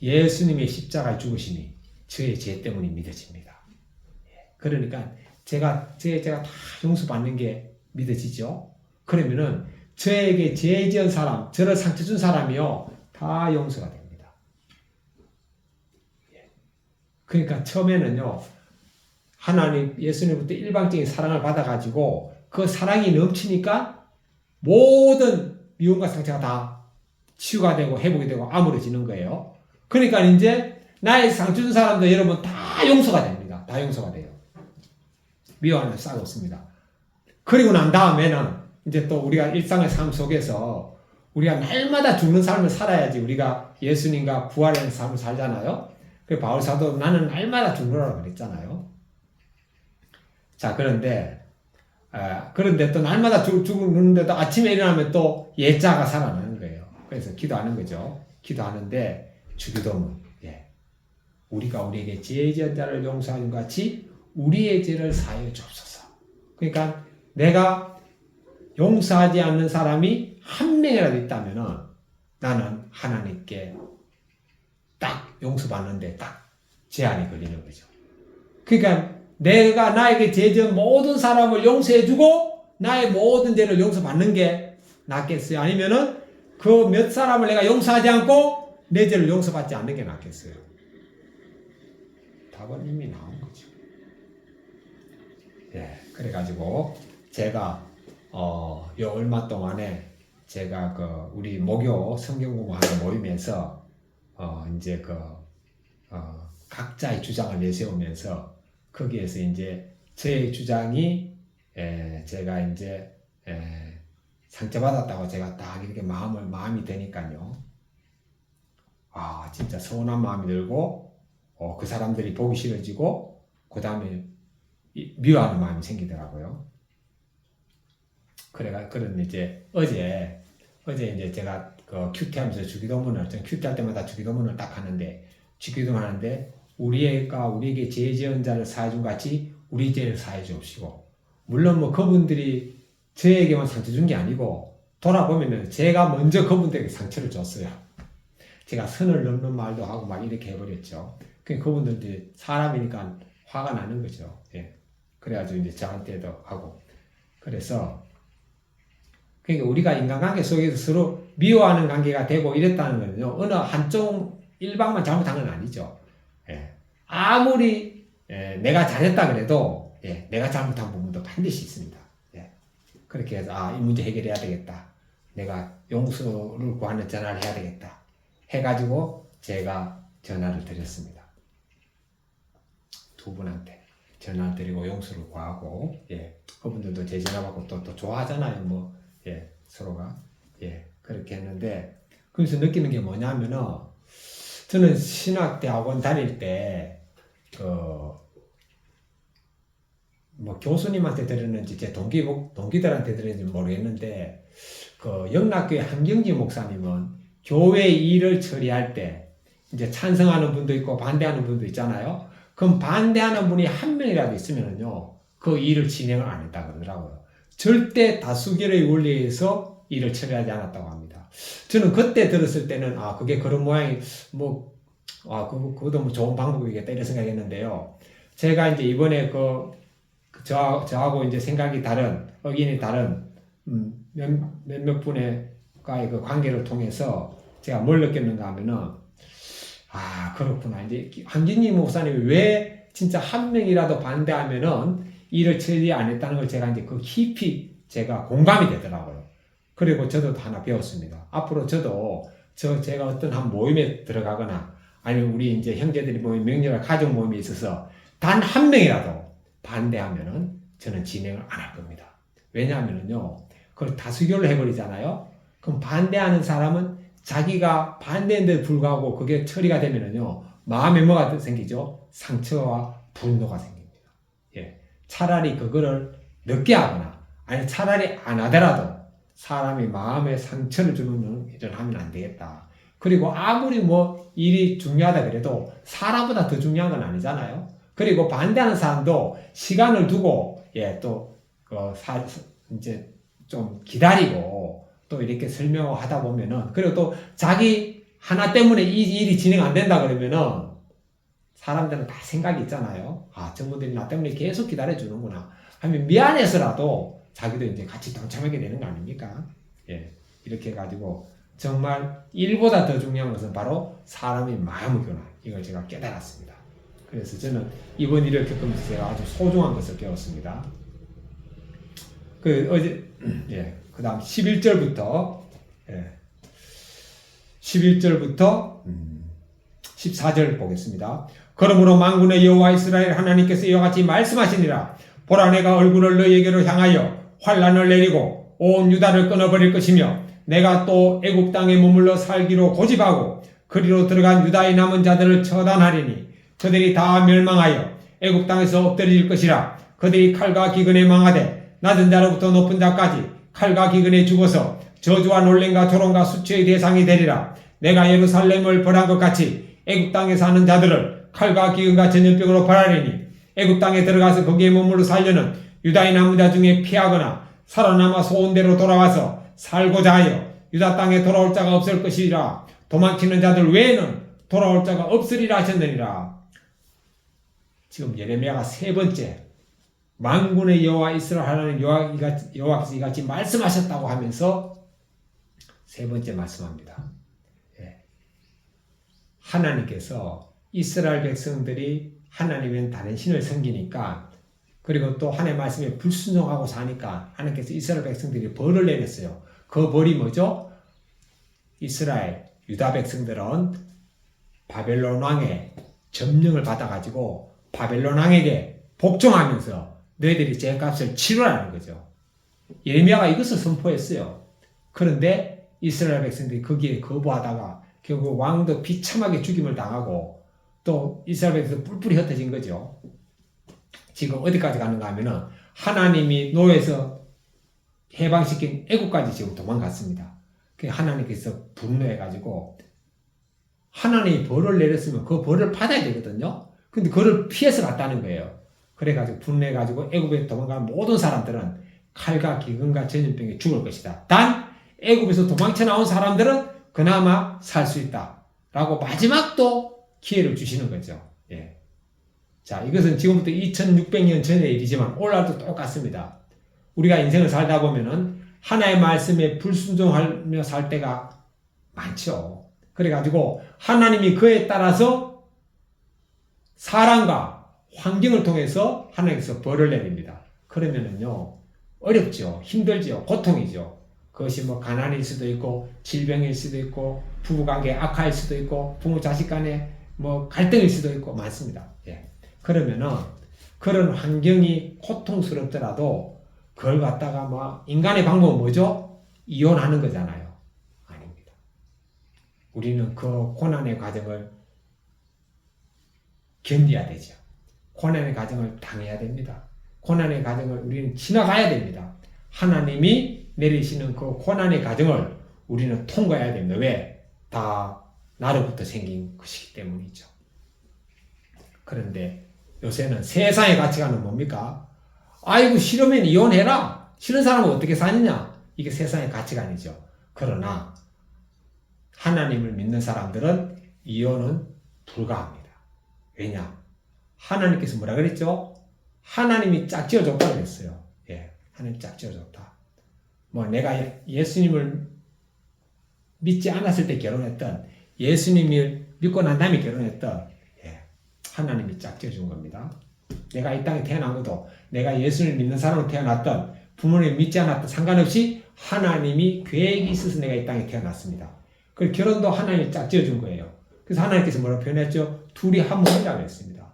예수님의 십자가의 죽으심이 저의 죄 때문에 믿어집니다. 그러니까 제가 다 용서받는 게 믿어지죠? 그러면은 저에게 죄 지은 사람, 저를 상처 준 사람이요, 다 용서가 됩니다. 그러니까 처음에는요, 하나님, 예수님부터 일방적인 사랑을 받아가지고 그 사랑이 넘치니까 모든 미움과 상처가 다 치유가 되고 회복이 되고 아물어지는 거예요. 그러니까 이제 나의 상처 준 사람도 여러분 다 용서가 됩니다. 다 용서가 돼요. 미워하는 싹 없습니다. 그리고 난 다음에는 이제 또 우리가 일상의 삶 속에서 우리가 날마다 죽는 삶을 살아야지 우리가 예수님과 부활하는 삶을 살잖아요. 그 바울 사도 나는 날마다 죽노라고 그랬잖아요. 자, 그런데 또 날마다 죽는데도 아침에 일어나면 또 예자가 살아나는 거예요. 그래서 기도하는 거죠. 기도하는데 주기도문. 우리가 우리에게 죄 지은 자를 용서하는 것 같이 우리의 죄를 사하여 주옵소서. 그러니까 내가 용서하지 않는 사람이 한 명이라도 있다면은 나는 하나님께 딱 용서받는데 딱 제한이 걸리는 거죠. 그러니까 내가 나에게 죄 지은 모든 사람을 용서해주고 나의 모든 죄를 용서받는 게 낫겠어요? 아니면은 그 몇 사람을 내가 용서하지 않고 내 죄를 용서받지 않는 게 낫겠어요. 답은 이미 나온 거죠. 예, 그래가지고 제가 요 얼마 동안에 제가 우리 목요 성경 공부하는 모임에서 이제 각자의 주장을 내세우면서 거기에서 이제 제 주장이 제가 이제 상처받았다고 제가 딱 이렇게 마음이 되니까요. 아, 진짜 서운한 마음이 들고, 그 사람들이 보기 싫어지고, 그 다음에 미워하는 마음이 생기더라고요. 그런 이제 어제 이제 제가 큐티하면서 주기도문을, 전 큐티할 때마다 주기도문을 딱 하는데, 우리에게 죄 지은 자를 사해 준 같이 우리 죄를 사해 주옵시고, 물론 뭐 그분들이 저에게만 상처 준 게 아니고 돌아보면은 제가 먼저 그분들에게 상처를 줬어요. 제가 선을 넘는 말도 하고 막 이렇게 해버렸죠. 그분들도 사람이니까 화가 나는 거죠. 예. 그래가지고 이제 저한테도 하고. 그래서 그러니까 우리가 인간관계 속에서 서로 미워하는 관계가 되고 이랬다는 거는요. 어느 한쪽 일방만 잘못한 건 아니죠. 예. 아무리 내가 잘했다 그래도 내가 잘못한 부분도 반드시 있습니다. 그렇게 해서 이 문제 해결해야 되겠다. 내가 용서를 구하는 전화를 해야 되겠다. 해가지고 제가 전화를 드렸습니다. 두 분한테 전화를 드리고 용서를 구하고, 그분들도 제 전화 받고 또 좋아하잖아요. 서로가. 그렇게 했는데, 그래서 느끼는 게 뭐냐면은, 저는 신학대학원 다닐 때, 교수님한테 들었는지 제 동기들한테 들었는지 모르겠는데 영락교회 한경지 목사님은 교회 일을 처리할 때 이제 찬성하는 분도 있고 반대하는 분도 있잖아요. 그럼 반대하는 분이 한 명이라도 있으면은요 그 일을 진행을 안 했다 그러더라고요. 절대 다수결의 원리에서 일을 처리하지 않았다고 합니다. 저는 그때 들었을 때는 그게 그런 모양이 그것도 뭐 좋은 방법이겠다 이런 생각했는데요. 제가 이제 이번에 저하고 이제 의견이 다른 몇몇 분과의 그 관계를 통해서 제가 뭘 느꼈는가 하면은 그렇구나. 이제 한진희 목사님이 왜 진짜 한 명이라도 반대하면은 일을 처리 안 했다는 걸 제가 이제 깊이 제가 공감이 되더라고요. 그리고 저도 하나 배웠습니다. 앞으로 저도 제가 어떤 한 모임에 들어가거나 아니면 우리 이제 형제들이 모임, 명렬한 가족 모임에 있어서 단 한 명이라도 반대하면은 저는 진행을 안 할 겁니다. 왜냐하면은요, 그걸 다수결로 해버리잖아요. 그럼 반대하는 사람은 자기가 반대인데도 불구하고 그게 처리가 되면은요, 마음에 뭐가 생기죠? 상처와 분노가 생깁니다. 차라리 그거를 늦게 하거나, 아니 차라리 안 하더라도 사람이 마음에 상처를 주는 일을 하면 안 되겠다. 그리고 아무리 일이 중요하다 그래도 사람보다 더 중요한 건 아니잖아요. 그리고 반대하는 사람도 시간을 두고 이제 좀 기다리고 또 이렇게 설명하다 보면은 그리고 또 자기 하나 때문에 이 일이 진행 안 된다 그러면은 사람들은 다 생각이 있잖아요. 저분들이 나 때문에 계속 기다려 주는구나 하면 미안해서라도 자기도 이제 같이 동참하게 되는 거 아닙니까? 이렇게 해가지고 정말 일보다 더 중요한 것은 바로 사람의 마음이구나. 이걸 제가 깨달았습니다. 그래서 저는 이번 일을 겪으면서 제가 아주 소중한 것을 배웠습니다. 그 다음 11절부터 14절 보겠습니다. 그러므로 만군의 여호와 이스라엘 하나님께서 이와 같이 말씀하시니라. 보라, 내가 얼굴을 너희에게로 향하여 환란을 내리고 온 유다를 끊어버릴 것이며 내가 또 애굽 땅에 머물러 살기로 고집하고 그리로 들어간 유다의 남은 자들을 처단하리니 그들이 다 멸망하여 애굽 땅에서 엎드릴 것이라. 그들이 칼과 기근에 망하되 낮은 자로부터 높은 자까지 칼과 기근에 죽어서 저주와 놀림과 조롱과 수치의 대상이 되리라. 내가 예루살렘을 벌한 것 같이 애굽 땅에 사는 자들을 칼과 기근과 전염병으로 벌하리니 애굽 땅에 들어가서 거기에 머물러 살려는 유다의 남은 자 중에 피하거나 살아남아 소원대로 돌아와서 살고자 하여 유다 땅에 돌아올 자가 없을 것이라. 도망치는 자들 외에는 돌아올 자가 없으리라 하셨느니라. 지금 예레미야가 세 번째 만군의 여호와 이스라엘 하나님 여호와께서 이같이 말씀하셨다고 하면서 세 번째 말씀합니다. 하나님께서 이스라엘 백성들이 하나님은 다른 신을 섬기니까, 그리고 또 하나님의 말씀에 불순종하고 사니까 하나님께서 이스라엘 백성들이 벌을 내렸어요. 그 벌이 뭐죠? 이스라엘 유다 백성들은 바벨론 왕의 점령을 받아가지고 바벨론 왕에게 복종하면서 너희들이 제 값을 치르라는 거죠. 예레미야가 이것을 선포했어요. 그런데 이스라엘 백성들이 거기에 거부하다가 결국 왕도 비참하게 죽임을 당하고 또 이스라엘 백성도 뿔뿔이 흩어진 거죠. 지금 어디까지 가는가 하면은 하나님이 노예에서 해방시킨 애국까지 지금 도망갔습니다. 하나님께서 분노해가지고 하나님이 벌을 내렸으면 그 벌을 받아야 되거든요. 근데 그걸 피해서 갔다는 거예요. 그래가지고 분노해가지고 애국에 도망간 모든 사람들은 칼과 기근과 전염병에 죽을 것이다. 단 애국에서 도망쳐 나온 사람들은 그나마 살 수 있다. 라고 마지막 또 기회를 주시는 거죠. 예. 자, 이것은 지금부터 2600년 전의 일이지만 오늘날도 똑같습니다. 우리가 인생을 살다 보면은 하나의 말씀에 불순종하며 살 때가 많죠. 그래가지고 하나님이 그에 따라서 사람과 환경을 통해서 하나님께서 벌을 내립니다. 그러면은요, 어렵죠. 힘들죠. 고통이죠. 그것이 뭐 가난일 수도 있고 질병일 수도 있고 부부관계 악화일 수도 있고 부모 자식 간에 뭐 갈등일 수도 있고 많습니다. 예. 그러면은 그런 환경이 고통스럽더라도 그걸 갖다가 뭐 인간의 방법은 뭐죠? 이혼하는 거잖아요. 아닙니다. 우리는 그 고난의 과정을 견뎌야 되죠. 고난의 과정을 당해야 됩니다. 고난의 과정을 우리는 지나가야 됩니다. 하나님이 내리시는 그 고난의 과정을 우리는 통과해야 됩니다. 왜? 다 나로부터 생긴 것이기 때문이죠. 그런데 요새는 세상의 가치관은 뭡니까? 아이고 싫으면 이혼해라. 싫은 사람은 어떻게 사느냐? 이게 세상의 가치관이죠. 그러나 하나님을 믿는 사람들은 이혼은 불가합니다. 왜냐? 하나님께서 뭐라 그랬죠? 하나님이 짝지어줬다 그랬어요. 예, 하나님 짝지어줬다. 뭐 내가 예수님을 믿지 않았을 때 결혼했던, 예수님을 믿고 난 다음에 결혼했던, 하나님이 짝지어준 겁니다. 내가 이 땅에 태어난 것도, 내가 예수를 믿는 사람으로 태어났던, 부모님 믿지 않았던 상관없이 하나님이 계획이 있어서 내가 이 땅에 태어났습니다. 그 결혼도 하나님이 짝지어준 거예요. 그래서 하나님께서 뭐라고 표현했죠? 둘이 한 몸이라고 했습니다.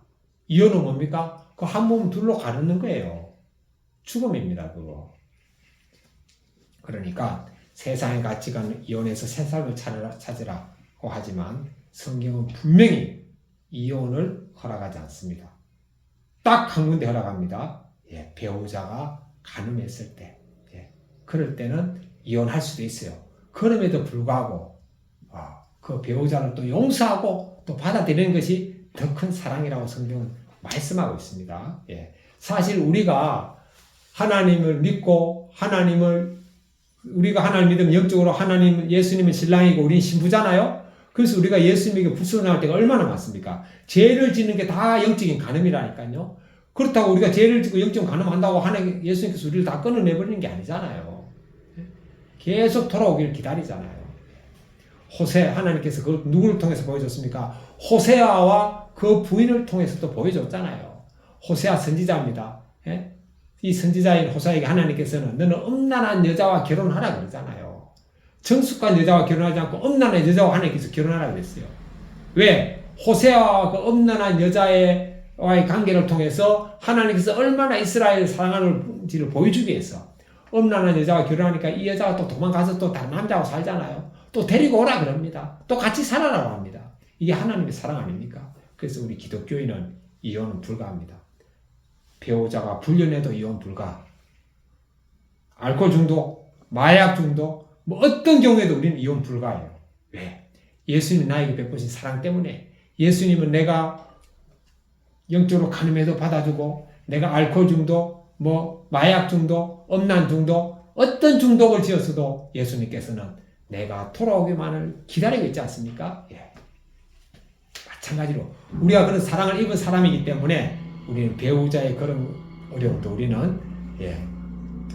이혼은 뭡니까? 그 한 몸 둘로 가르는 거예요. 죽음입니다, 그거. 그러니까 세상의 가치관은 이혼해서 새 삶을 찾으라고 하지만 성경은 분명히 이혼을 허락하지 않습니다. 딱 한 군데 허락합니다. 예, 배우자가 간음했을 때, 그럴 때는 이혼할 수도 있어요. 그럼에도 불구하고 그 배우자를 또 용서하고 또 받아들이는 것이 더 큰 사랑이라고 성경은 말씀하고 있습니다. 예, 사실 우리가 하나님을 믿고 우리가 하나님을 믿으면 영적으로 하나님, 예수님은 신랑이고 우리는 신부잖아요. 그래서 우리가 예수님에게 불순종할 때가 얼마나 많습니까? 죄를 짓는 게 다 영적인 간음이라니까요. 그렇다고 우리가 죄를 짓고 영적인 간음한다고 하나님, 예수님께서 우리를 다 끊어내버리는 게 아니잖아요. 계속 돌아오기를 기다리잖아요. 호세, 하나님께서 그 누구를 통해서 보여줬습니까? 호세아와 그 부인을 통해서 또 보여줬잖아요. 호세아 선지자입니다. 이 선지자인 호세아에게 하나님께서는 너는 음란한 여자와 결혼하라 그러잖아요. 정숙한 여자와 결혼하지 않고 음란한 여자와 하나님께서 결혼하라 그랬어요. 왜? 호세아와 그 음란한 여자와의 관계를 통해서 하나님께서 얼마나 이스라엘을 사랑하는지를 보여주기 위해서 음란한 여자와 결혼하니까 이 여자가 또 도망가서 또 다른 남자와 살잖아요. 또 데리고 오라 그럽니다. 또 같이 살아라고 합니다. 이게 하나님의 사랑 아닙니까? 그래서 우리 기독교인은 이혼은 불가합니다. 배우자가 불륜해도 이혼 불가. 알코올 중독, 마약 중독, 뭐 어떤 경우에도 우리는 이혼 불가해요. 왜? 예수님이 나에게 베푸신 사랑 때문에. 예수님은 내가 영적으로 간음해도 받아주고, 내가 알코올 중독, 뭐 마약 중독, 음란 중독, 어떤 중독을 지었어도 예수님께서는 내가 돌아오기만을 기다리고 있지 않습니까? 예. 마찬가지로 우리가 그런 사랑을 입은 사람이기 때문에 우리는 배우자의 그런 어려움도 우리는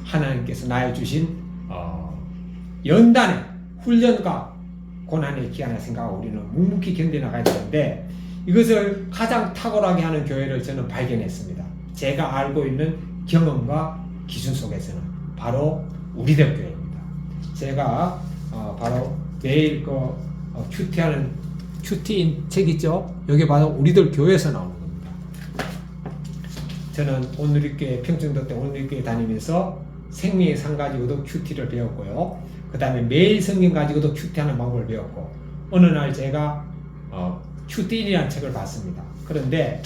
하나님께서 나에 주신 연단의 훈련과 고난의 기한을 생각하고 우리는 묵묵히 견뎌나가야 되는데 이것을 가장 탁월하게 하는 교회를 저는 발견했습니다. 제가 알고 있는 경험과 기준 속에서는 바로 우리들 교회입니다. 제가 바로 매일 큐티하는 큐티인 책 있죠? 여기 바로 우리들 교회에서 나오는 겁니다. 저는 온누리교회 평정도 때 온누리교회 다니면서 생명의 상 가지고도 큐티를 배웠고요. 그 다음에 매일 성경 가지고도 큐티하는 방법을 배웠고 어느 날 제가 큐티인이라는 책을 봤습니다. 그런데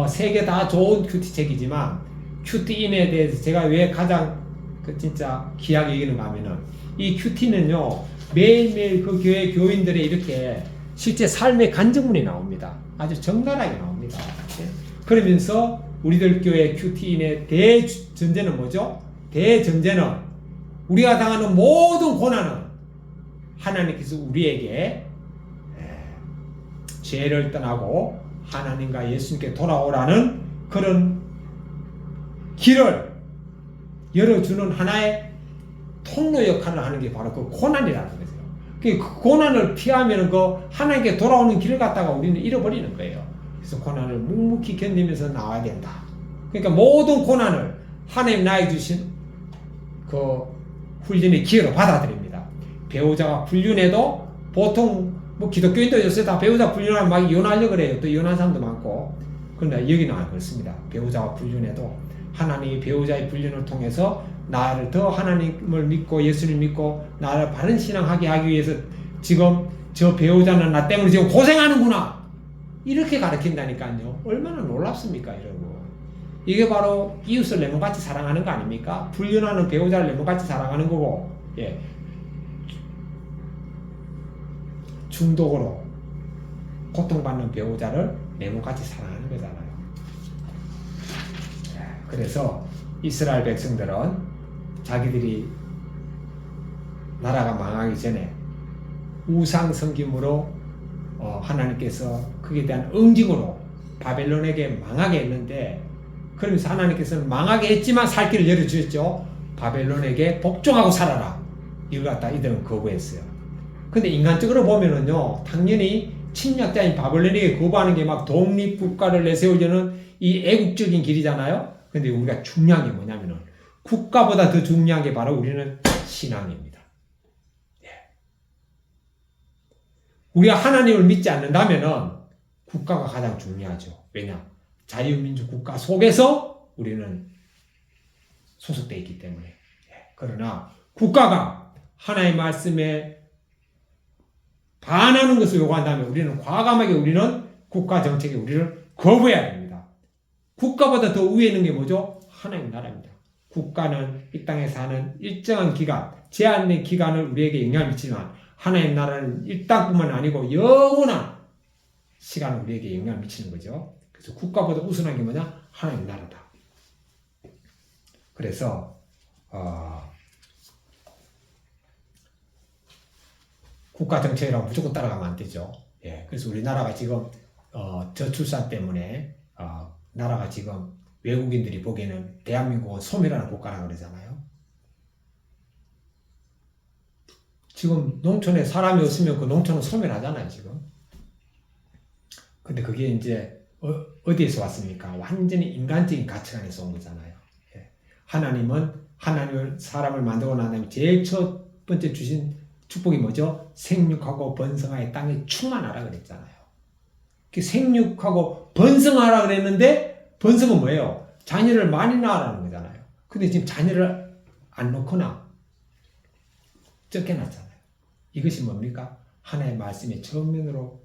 세 개 다 좋은 큐티 책이지만 큐티인에 대해서 제가 왜 가장 진짜 귀하게 여기는가 하면은 이 큐티는요 매일매일 그 교회 교인들의 이렇게 실제 삶의 간증문이 나옵니다. 아주 적나라하게 나옵니다. 그러면서 우리들 교회 큐티인의 대전제는 뭐죠? 대전제는 우리가 당하는 모든 고난은 하나님께서 우리에게 죄를 떠나고 하나님과 예수님께 돌아오라는 그런 길을 열어주는 하나의 통로 역할을 하는 게 바로 그 고난이라는 거죠. 그 고난을 피하면 그 하나님께 돌아오는 길을 갖다가 우리는 잃어버리는 거예요. 그래서 고난을 묵묵히 견디면서 나와야 된다. 그러니까 모든 고난을 하나님 나에게 주신 그 훈련의 기회로 받아들입니다. 배우자가 불륜해도 보통 기독교인도 요새 다 배우자 불륜하면 막 이혼하려고 그래요. 또 이혼한 사람도 많고. 그런데 여기는 안 그렇습니다. 배우자가 불륜해도 하나님이 배우자의 불륜을 통해서 나를 더 하나님을 믿고 예수를 믿고 나를 바른 신앙하게 하기 위해서 지금 저 배우자는 나 때문에 지금 고생하는구나 이렇게 가르친다니까요. 얼마나 놀랍습니까 여러분. 이게 바로 이웃을 내몸같이 사랑하는 거 아닙니까? 불륜하는 배우자를 내몸같이 사랑하는 거고 중독으로 고통받는 배우자를 내몸같이 사랑하는 거잖아요. 그래서 이스라엘 백성들은 자기들이 나라가 망하기 전에 우상 섬김으로 하나님께서 그에 대한 응징으로 바벨론에게 망하게 했는데 그러면서 하나님께서는 망하게 했지만 살 길을 열어주셨죠. 바벨론에게 복종하고 살아라. 이걸 갖다 이들은 거부했어요. 근데 인간적으로 보면은요, 당연히 침략자인 바벨론에게 거부하는 게 막 독립국가를 내세우려는 이 애국적인 길이잖아요. 근데 우리가 중요한 게 뭐냐면은 국가보다 더 중요한 게 바로 우리는 신앙입니다. 우리가 하나님을 믿지 않는다면은 국가가 가장 중요하죠. 왜냐? 자유민주 국가 속에서 우리는 소속되어 있기 때문에. 그러나 국가가 하나님의 말씀에 반하는 것을 요구한다면 우리는 과감하게 우리는 국가 정책에 우리를 거부해야 됩니다. 국가보다 더 위에 있는 게 뭐죠? 하나님 나라입니다. 국가는 이 땅에 사는 일정한 기간, 제한된 기간을 우리에게 영향을 미치지만 하나님 나라는 이 땅뿐만 아니고 영원한 시간을 우리에게 영향을 미치는 거죠. 그래서 국가보다 우선한 게 뭐냐? 하나님 나라다. 그래서 국가 정책이라고 무조건 따라가면 안 되죠. 그래서 우리나라가 지금 저출산 때문에 나라가 지금 외국인들이 보기에는 대한민국은 소멸하는 국가라고 그러잖아요. 지금 농촌에 사람이 없으면 그 농촌은 소멸하잖아요, 지금. 근데 그게 이제 어디에서 왔습니까? 완전히 인간적인 가치관에서 온 거잖아요. 하나님을 사람을 만들고 난 다음에 제일 첫 번째 주신 축복이 뭐죠? 생육하고 번성하여 땅에 충만하라 그랬잖아요. 그 생육하고 번성하라 그랬는데 번성은 뭐예요? 자녀를 많이 낳으라는 거잖아요. 근데 지금 자녀를 안 놓거나 적게 낳잖아요. 이것이 뭡니까? 하나의 말씀의 정면으로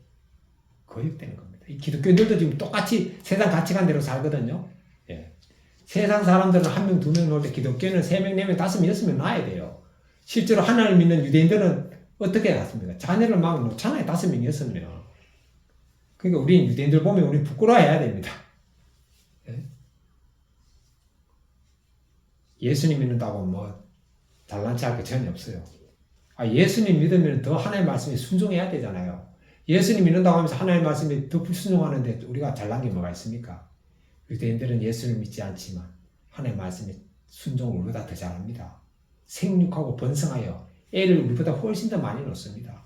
거역되는 겁니다. 이 기독교인들도 지금 똑같이 세상 가치관대로 살거든요. 세상 사람들은 1명, 2명 놓을 때 기독교인은 3명, 4명, 5명, 6명 낳아야 돼요. 실제로 하나님을 믿는 유대인들은 어떻게 낳습니까? 자녀를 막 놓잖아요. 5명, 6명. 그러니까 우리 유대인들 보면 우리 부끄러워해야 됩니다. 예수님 믿는다고 뭐 잘난 체 할 게 전혀 없어요. 예수님 믿으면 더 하나님의 말씀에 순종해야 되잖아요. 예수님 믿는다고 하면서 하나님의 말씀에 더 불순종하는데 우리가 잘난 게 뭐가 있습니까? 유대인들은 예수를 믿지 않지만 하나님의 말씀에 순종을 우리보다 더 잘합니다. 생육하고 번성하여 애를 우리보다 훨씬 더 많이 놓습니다.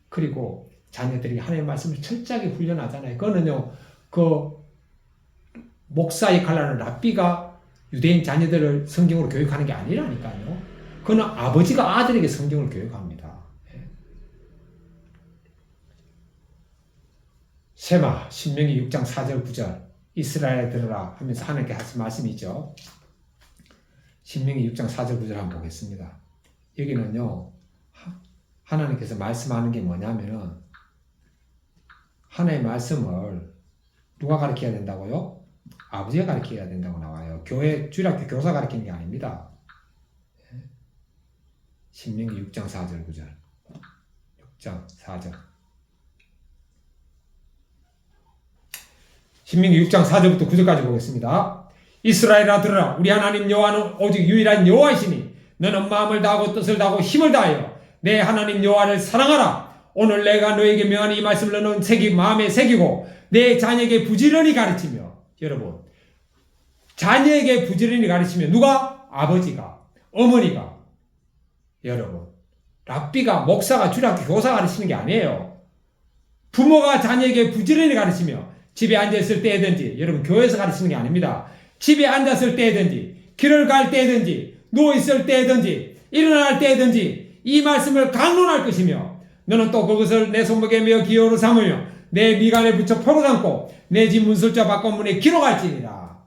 그리고 자녀들이 하나님의 말씀을 철저하게 훈련하잖아요. 그거는요, 그 목사 역할을 하는 랍비가 유대인 자녀들을 성경으로 교육하는 게 아니라니까요. 그건 아버지가 아들에게 성경을 교육합니다. 쉐마 신명기 6장 4절 9절 이스라엘에 들으라 하면서 하나님께 하신 말씀이죠. 신명기 6장 4절 9절 한번 보겠습니다. 여기는요, 하나님께서 말씀하는 게 뭐냐면은 하나님의 말씀을 누가 가르쳐야 된다고요? 아버지가 가르쳐야 된다고 나와요. 교회 주일학교 교사 가르치는 게 아닙니다. 신명기 6장 4절 9절 6장 4절 신명기 6장 4절부터 9절까지 보겠습니다. 이스라엘아 들으라. 우리 하나님 여호와는 오직 유일한 여호와이시니 너는 마음을 다하고 뜻을 다하고 힘을 다하여 내 하나님 여호와를 사랑하라. 오늘 내가 너에게 명하는 이 말씀을 너는 마음에 새기고 내 자녀에게 부지런히 가르치며. 여러분, 자녀에게 부지런히 가르치며 누가? 아버지가, 어머니가. 여러분, 랍비가, 목사가, 주일학교 교사가 가르치는 게 아니에요. 부모가 자녀에게 부지런히 가르치며 집에 앉아있을 때든지, 여러분 교회에서 가르치는 게 아닙니다. 집에 앉았을 때든지, 길을 갈 때든지, 누워있을 때든지, 일어날 때든지 이 말씀을 강론할 것이며 너는 또 그것을 내 손목에 메어 기호로 삼으며 내 미간에 붙여 표로 삼고 내 집 문설자 바깥문에 기록할지니라.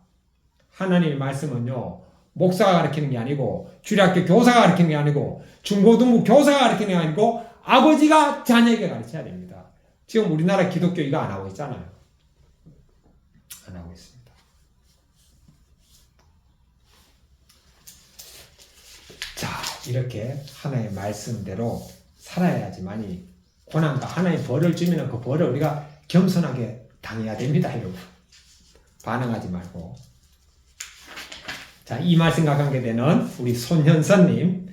하나님의 말씀은요, 목사가 가르치는 게 아니고 주일학교 교사가 가르치는 게 아니고 중고등부 교사가 가르치는 게 아니고 아버지가 자녀에게 가르쳐야 됩니다. 지금 우리나라 기독교 이거 안 하고 있잖아요. 안 하고 있습니다. 자, 이렇게 하나님의 말씀대로 살아야지만이 고난과 하나님의 벌을 주면 그 벌을 우리가 겸손하게 당해야 됩니다, 여러분. 반항하지 말고. 자, 이 말씀과 관계되는 우리 손현선님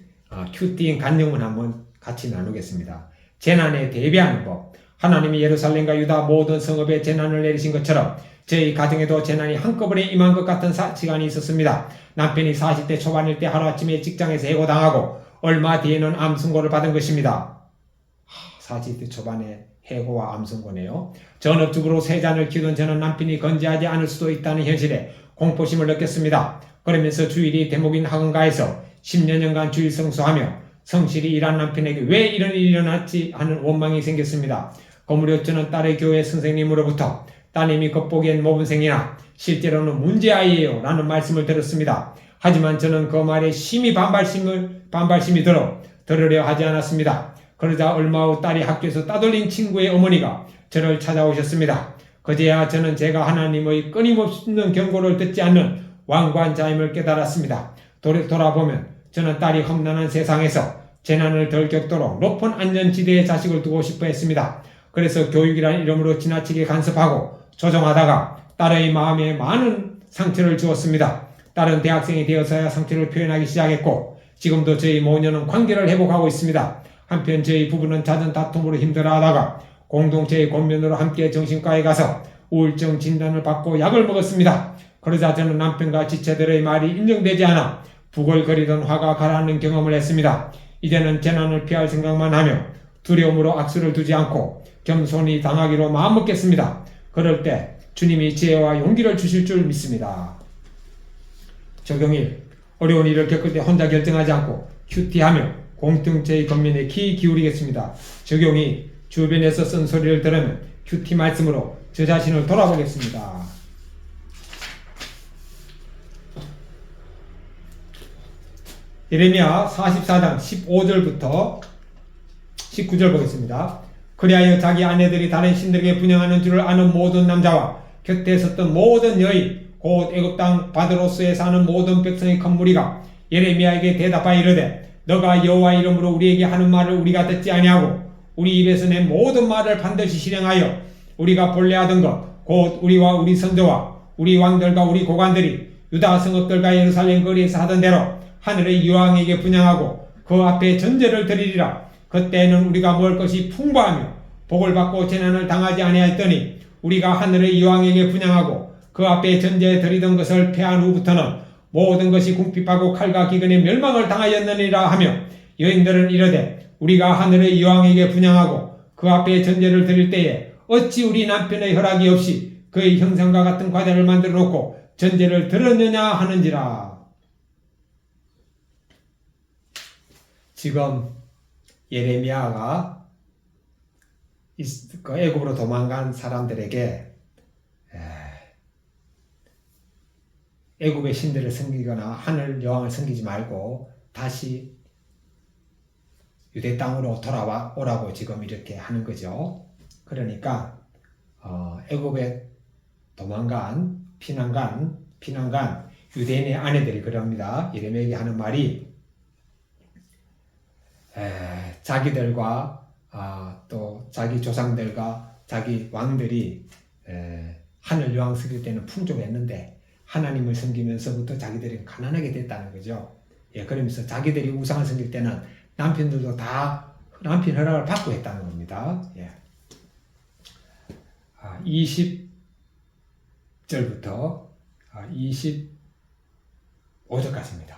큐티인 간증문 한번 같이 나누겠습니다. 재난에 대비하는 법. 하나님이 예루살렘과 유다 모든 성읍에 재난을 내리신 것처럼 저희 가정에도 재난이 한꺼번에 임한 것 같은 시간이 있었습니다. 남편이 40대 초반일 때 하루아침에 직장에서 해고당하고 얼마 뒤에는 암 선고를 받은 것입니다. 40대 초반에 해고와 암 선고네요. 전업주부로 세 잔을 키우던 저는 남편이 건재하지 않을 수도 있다는 현실에 공포심을 느꼈습니다. 그러면서 주일이 대목인 학원가에서 10년간 주일 성수하며 성실히 일한 남편에게 왜 이런 일이 일어났지 하는 원망이 생겼습니다. 거무려 저는 딸의 교회 선생님으로부터 따님이 겉보기엔 모범생이나 실제로는 문제아이예요 라는 말씀을 들었습니다. 하지만 저는 그 말에 심히 반발심이 들으려 하지 않았습니다. 그러자 얼마 후 딸이 학교에서 따돌린 친구의 어머니가 저를 찾아오셨습니다. 그제야 저는 제가 하나님의 끊임없는 경고를 듣지 않는 완고한 자임을 깨달았습니다. 돌아보면 저는 딸이 험난한 세상에서 재난을 덜 겪도록 높은 안전지대에 자식을 두고 싶어 했습니다. 그래서 교육이라는 이름으로 지나치게 간섭하고 조정하다가 딸의 마음에 많은 상처를 주었습니다. 딸은 대학생이 되어서야 상처를 표현하기 시작했고 지금도 저희 모녀는 관계를 회복하고 있습니다. 한편 저희 부부는 잦은 다툼으로 힘들어하다가 공동체의 권면으로 함께 정신과에 가서 우울증 진단을 받고 약을 먹었습니다. 그러자 저는 남편과 지체들의 말이 인정되지 않아 부글거리던 화가 가라앉는 경험을 했습니다. 이제는 재난을 피할 생각만 하며 두려움으로 악수를 두지 않고 겸손히 당하기로 마음먹겠습니다. 그럴 때 주님이 지혜와 용기를 주실 줄 믿습니다. 적용일, 어려운 일을 겪을 때 혼자 결정하지 않고 큐티하며 공동체의 권면에 귀 기울이겠습니다. 적용이 주변에서 쓴 소리를 들으면 큐티 말씀으로 저 자신을 돌아보겠습니다. 예레미야 44장 15절부터 19절 보겠습니다. 그리하여 자기 아내들이 다른 신들에게 분양하는 줄을 아는 모든 남자와 곁에 섰던 모든 여인 곧 애굽 땅 바드로스에 사는 모든 백성의 큰 무리가 예레미야에게 대답하여 이르되 너가 여호와 이름으로 우리에게 하는 말을 우리가 듣지 아니하고 우리 입에서 낸 모든 말을 반드시 실행하여 우리가 본래 하던 것 곧 우리와 우리 선조와 우리 왕들과 우리 고관들이 유다 성읍들과 예루살렘 거리에서 하던 대로 하늘의 여왕에게 분양하고 그 앞에 전제를 드리리라. 그때는 우리가 먹을 것이 풍부하며 복을 받고 재난을 당하지 아니하였더니 우리가 하늘의 여왕에게 분양하고 그 앞에 전제에 드리던 것을 패한 후부터는 모든 것이 궁핍하고 칼과 기근에 멸망을 당하였느니라 하며 여인들은 이르되 우리가 하늘의 여왕에게 분향하고 그 앞에 전제를 드릴 때에 어찌 우리 남편의 허락이 없이 그의 형상과 같은 과자를 만들어 놓고 전제를 드렸느냐 하는지라. 지금 예레미야가 애굽으로 도망간 사람들에게 애굽의 신들을 섬기거나 하늘 여왕을 섬기지 말고 다시 유대 땅으로 돌아오라고 지금 이렇게 하는 거죠. 그러니까 애굽에 도망간 피난간 유대인의 아내들이 그럽니다. 예레미야에게 하는 말이 자기들과 또 자기 조상들과 자기 왕들이 하늘 여왕 섬길 때는 풍족했는데 하나님을 섬기면서부터 자기들이 가난하게 됐다는 거죠. 그러면서 자기들이 우상을 섬길 때는 남편들도 다 남편 허락을 받고 했다는 겁니다. 20절부터 25절까지입니다.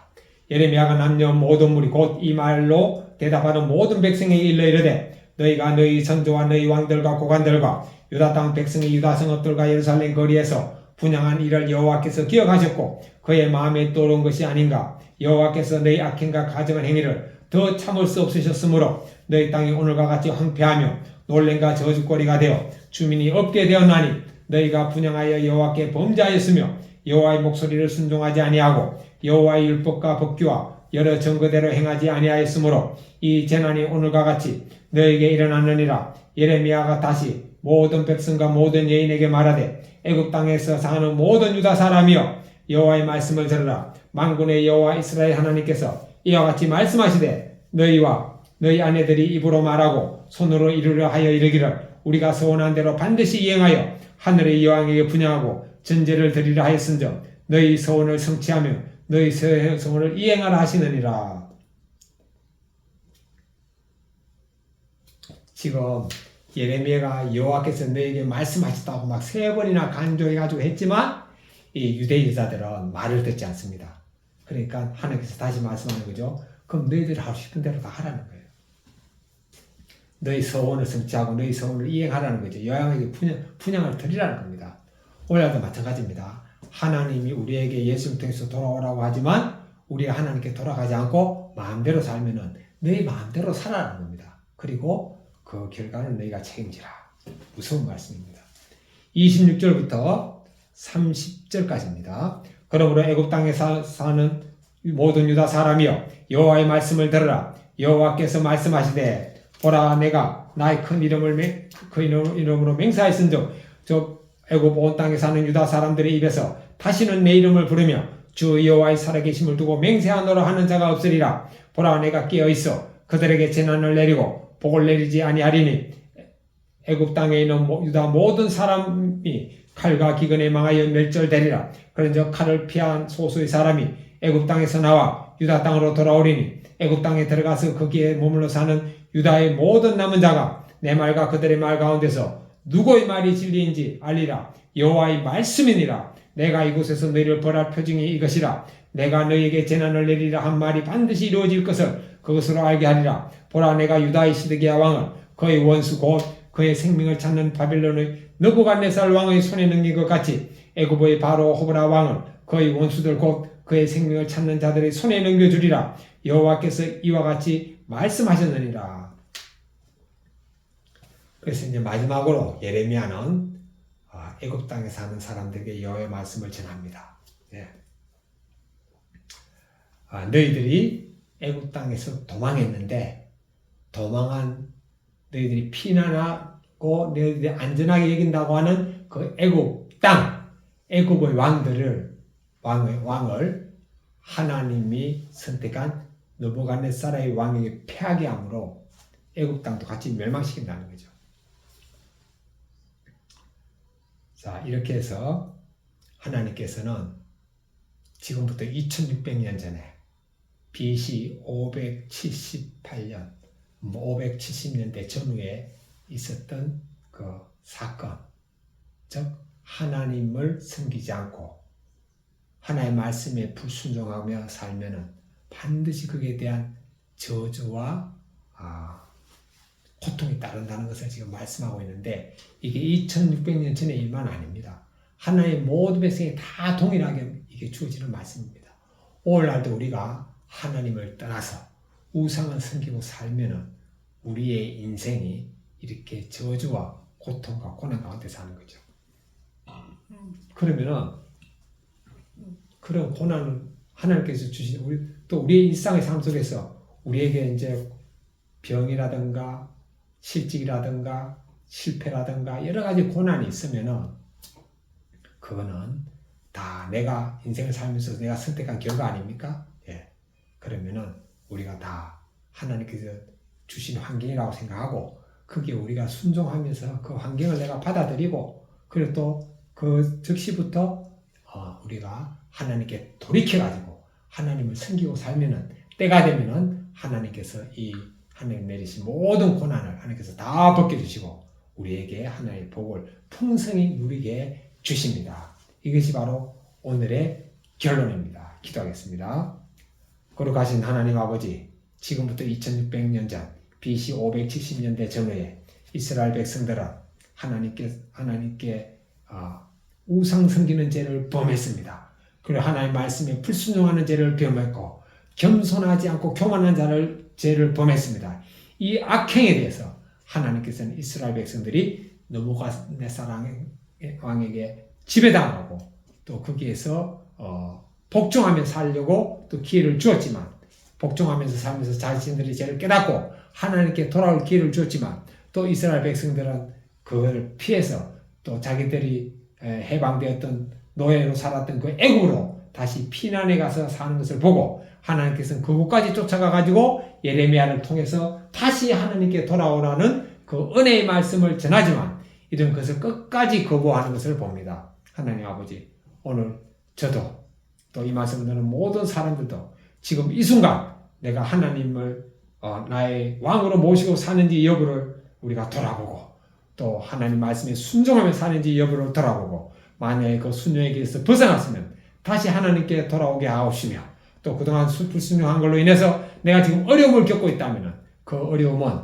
예레미야가 남녀 모든 무리 곧 이 말로 대답하는 모든 백성에게 일러 이르되 너희가 너희 선조와 너희 왕들과 고관들과 유다 땅 백성의 유다 성읍들과 예루살렘 거리에서 분향한 일을 여호와께서 기억하셨고 그의 마음에 떠오른 것이 아닌가. 여호와께서 너희 악행과 가증한 행위를 더 참을 수 없으셨으므로 너희 땅이 오늘과 같이 황폐하며 놀림과 저주거리가 되어 주민이 없게 되었나니 너희가 분향하여 여호와께 범죄하였으며 여호와의 목소리를 순종하지 아니하고 여호와의 율법과 법규와 여러 증거대로 행하지 아니하였으므로 이 재난이 오늘과 같이 너희에게 일어났느니라. 예레미야가 다시 모든 백성과 모든 여인에게 말하되 애굽 땅에서 사는 모든 유다 사람이여 여호와의 말씀을 들으라. 만군의 여호와 이스라엘 하나님께서 이와 같이 말씀하시되 너희와 너희 아내들이 입으로 말하고 손으로 이루려 하여 이르기를 우리가 서원한 대로 반드시 이행하여 하늘의 여왕에게 분향하고 전제를 드리려 하였은즉 너희 서원을 성취하며 너희 서원을 이행하라 하시느니라. 지금 예레미야가 여호와께서 너에게 말씀하셨다고 막 3번이나 강조해가지고 했지만 이 유대 여자들은 말을 듣지 않습니다. 그러니까 하나님께서 다시 말씀하는 거죠. 그럼 너희들이 하고 싶은 대로 다 하라는 거예요. 너희 서원을 성취하고 너희 서원을 이행하라는 거죠. 여왕에게 분향을 드리라는 겁니다. 오늘도 마찬가지입니다. 하나님이 우리에게 예수를 통해서 돌아오라고 하지만 우리가 하나님께 돌아가지 않고 마음대로 살면은 너희 마음대로 살아라는 겁니다. 그리고 그 결과는 너희가 책임지라. 무서운 말씀입니다. 26절부터 30절까지입니다. 그러므로 애굽 땅에 사는 모든 유다 사람이여 여호와의 말씀을 들으라. 여호와께서 말씀하시되 보라 내가 나의 큰 이름을 그 이름으로 맹세하였은즉 저 애굽 온 땅에 사는 유다 사람들의 입에서 다시는 내 이름을 부르며 주 여호와의 살아계심을 두고 맹세하노라 하는 자가 없으리라. 보라 내가 깨어있어 그들에게 재난을 내리고 복을 내리지 아니하리니 애굽 땅에 있는 유다 모든 사람이 칼과 기근에 망하여 멸절되리라. 그런즉 칼을 피한 소수의 사람이 애굽 땅에서 나와 유다 땅으로 돌아오리니 애굽 땅에 들어가서 거기에 머물러 사는 유다의 모든 남은 자가 내 말과 그들의 말 가운데서 누구의 말이 진리인지 알리라. 여호와의 말씀이니라. 내가 이곳에서 너희를 벌할 표징이 이것이라. 내가 너희에게 재난을 내리라 한 말이 반드시 이루어질 것을 그것으로 알게 하리라. 보라 내가 유다의 시드기야 왕을 그의 원수 곧 그의 생명을 찾는 바빌론의 느부갓네살 왕의 손에 넘긴 것 같이 애굽의 바로 호브라 왕을 그의 원수들 곧 그의 생명을 찾는 자들의 손에 넘겨주리라. 여호와께서 이와 같이 말씀하셨느니라. 그래서 이제 마지막으로 예레미야는 애굽 땅에 사는 사람들에게 여호와의 말씀을 전합니다. 너희들이 애굽 땅에서 도망했는데 도망한 너희들이 피난하고 너희들이 안전하게 여긴다고 하는 그 애굽 땅, 애굽의 왕을 하나님이 선택한 느부갓네살의 왕에게 패하게 함으로 애굽 땅도 같이 멸망시킨다는 거죠. 자, 이렇게 해서 하나님께서는 지금부터 2600년 전에 BC 578년, 570년대 전후에 있었던 그 사건, 즉 하나님을 섬기지 않고 하나님의 말씀에 불순종하며 살면은 반드시 그에 대한 저주와 고통이 따른다는 것을 지금 말씀하고 있는데 이게 2600년 전의 일만 아닙니다. 하나님의 모든 백성이 다 동일하게 이게 주어지는 말씀입니다. 오늘날도 우리가 하나님을 떠나서 우상을 섬기고 살면은 우리의 인생이 이렇게 저주와 고통과 고난 가운데 사는 거죠. 그러면은 그런 고난을 하나님께서 주신 또 우리의 일상의 삶 속에서 우리에게 이제 병이라든가 실직이라든가 실패라든가 여러 가지 고난이 있으면은 그거는 다 내가 인생을 살면서 내가 선택한 결과 아닙니까? 예. 그러면은 우리가 다 하나님께서 주신 환경이라고 생각하고 거기에 우리가 순종하면서 그 환경을 내가 받아들이고 그리고 또 그 즉시부터 우리가 하나님께 돌이켜가지고 하나님을 섬기고 살면은 때가 되면은 하나님께서 이 하나님 내리신 모든 고난을 하나님께서 다 벗겨주시고 우리에게 하나님의 복을 풍성히 누리게 주십니다. 이것이 바로 오늘의 결론입니다. 기도하겠습니다. 거룩하신 하나님 아버지, 지금부터 2600년 전 BC 570년대 전후에 이스라엘 백성들은 하나님께 우상 섬기는 죄를 범했습니다. 그리고 하나님 말씀에 불순종하는 죄를 범했고 겸손하지 않고 교만한 죄를 범했습니다. 이 악행에 대해서 하나님께서는 이스라엘 백성들이 느부갓네살 왕에게 지배당하고 또 거기에서 복종하며 살려고 또 기회를 주었지만 복종하면서 살면서 자신들이 죄를 깨닫고 하나님께 돌아올 기회를 주었지만 또 이스라엘 백성들은 그걸 피해서 또 자기들이 해방되었던 노예로 살았던 그 애굽으로 다시 피난에 가서 사는 것을 보고 하나님께서는 그곳까지 쫓아가 가지고 예레미야를 통해서 다시 하나님께 돌아오라는 그 은혜의 말씀을 전하지만 이런 것을 끝까지 거부하는 것을 봅니다. 하나님 아버지, 오늘 저도 또 이 말씀을 듣는 모든 사람들도 지금 이 순간 내가 하나님을 나의 왕으로 모시고 사는지 여부를 우리가 돌아보고 또 하나님 말씀에 순종하며 사는지 여부를 돌아보고 만약에 그 순종의 길에서 벗어났으면 다시 하나님께 돌아오게 하옵시며 또 그동안 불순종한 걸로 인해서 내가 지금 어려움을 겪고 있다면 그 어려움은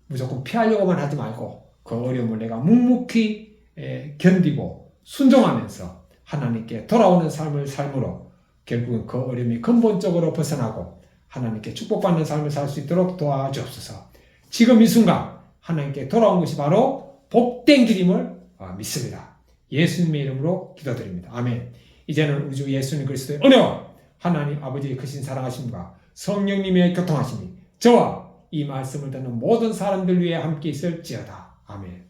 무조건 피하려고만 하지 말고 그 어려움을 내가 묵묵히 견디고 순종하면서 하나님께 돌아오는 삶을 삶으로 결국은 그 어려움이 근본적으로 벗어나고 하나님께 축복받는 삶을 살 수 있도록 도와주옵소서. 지금 이 순간 하나님께 돌아온 것이 바로 복된 길임을 믿습니다. 예수님의 이름으로 기도드립니다. 아멘. 이제는 우리 주 예수님 그리스도의 은혜와 하나님 아버지의 크신 사랑하심과 성령님의 교통하심이 저와 이 말씀을 듣는 모든 사람들 위해 함께 있을지어다. 아멘.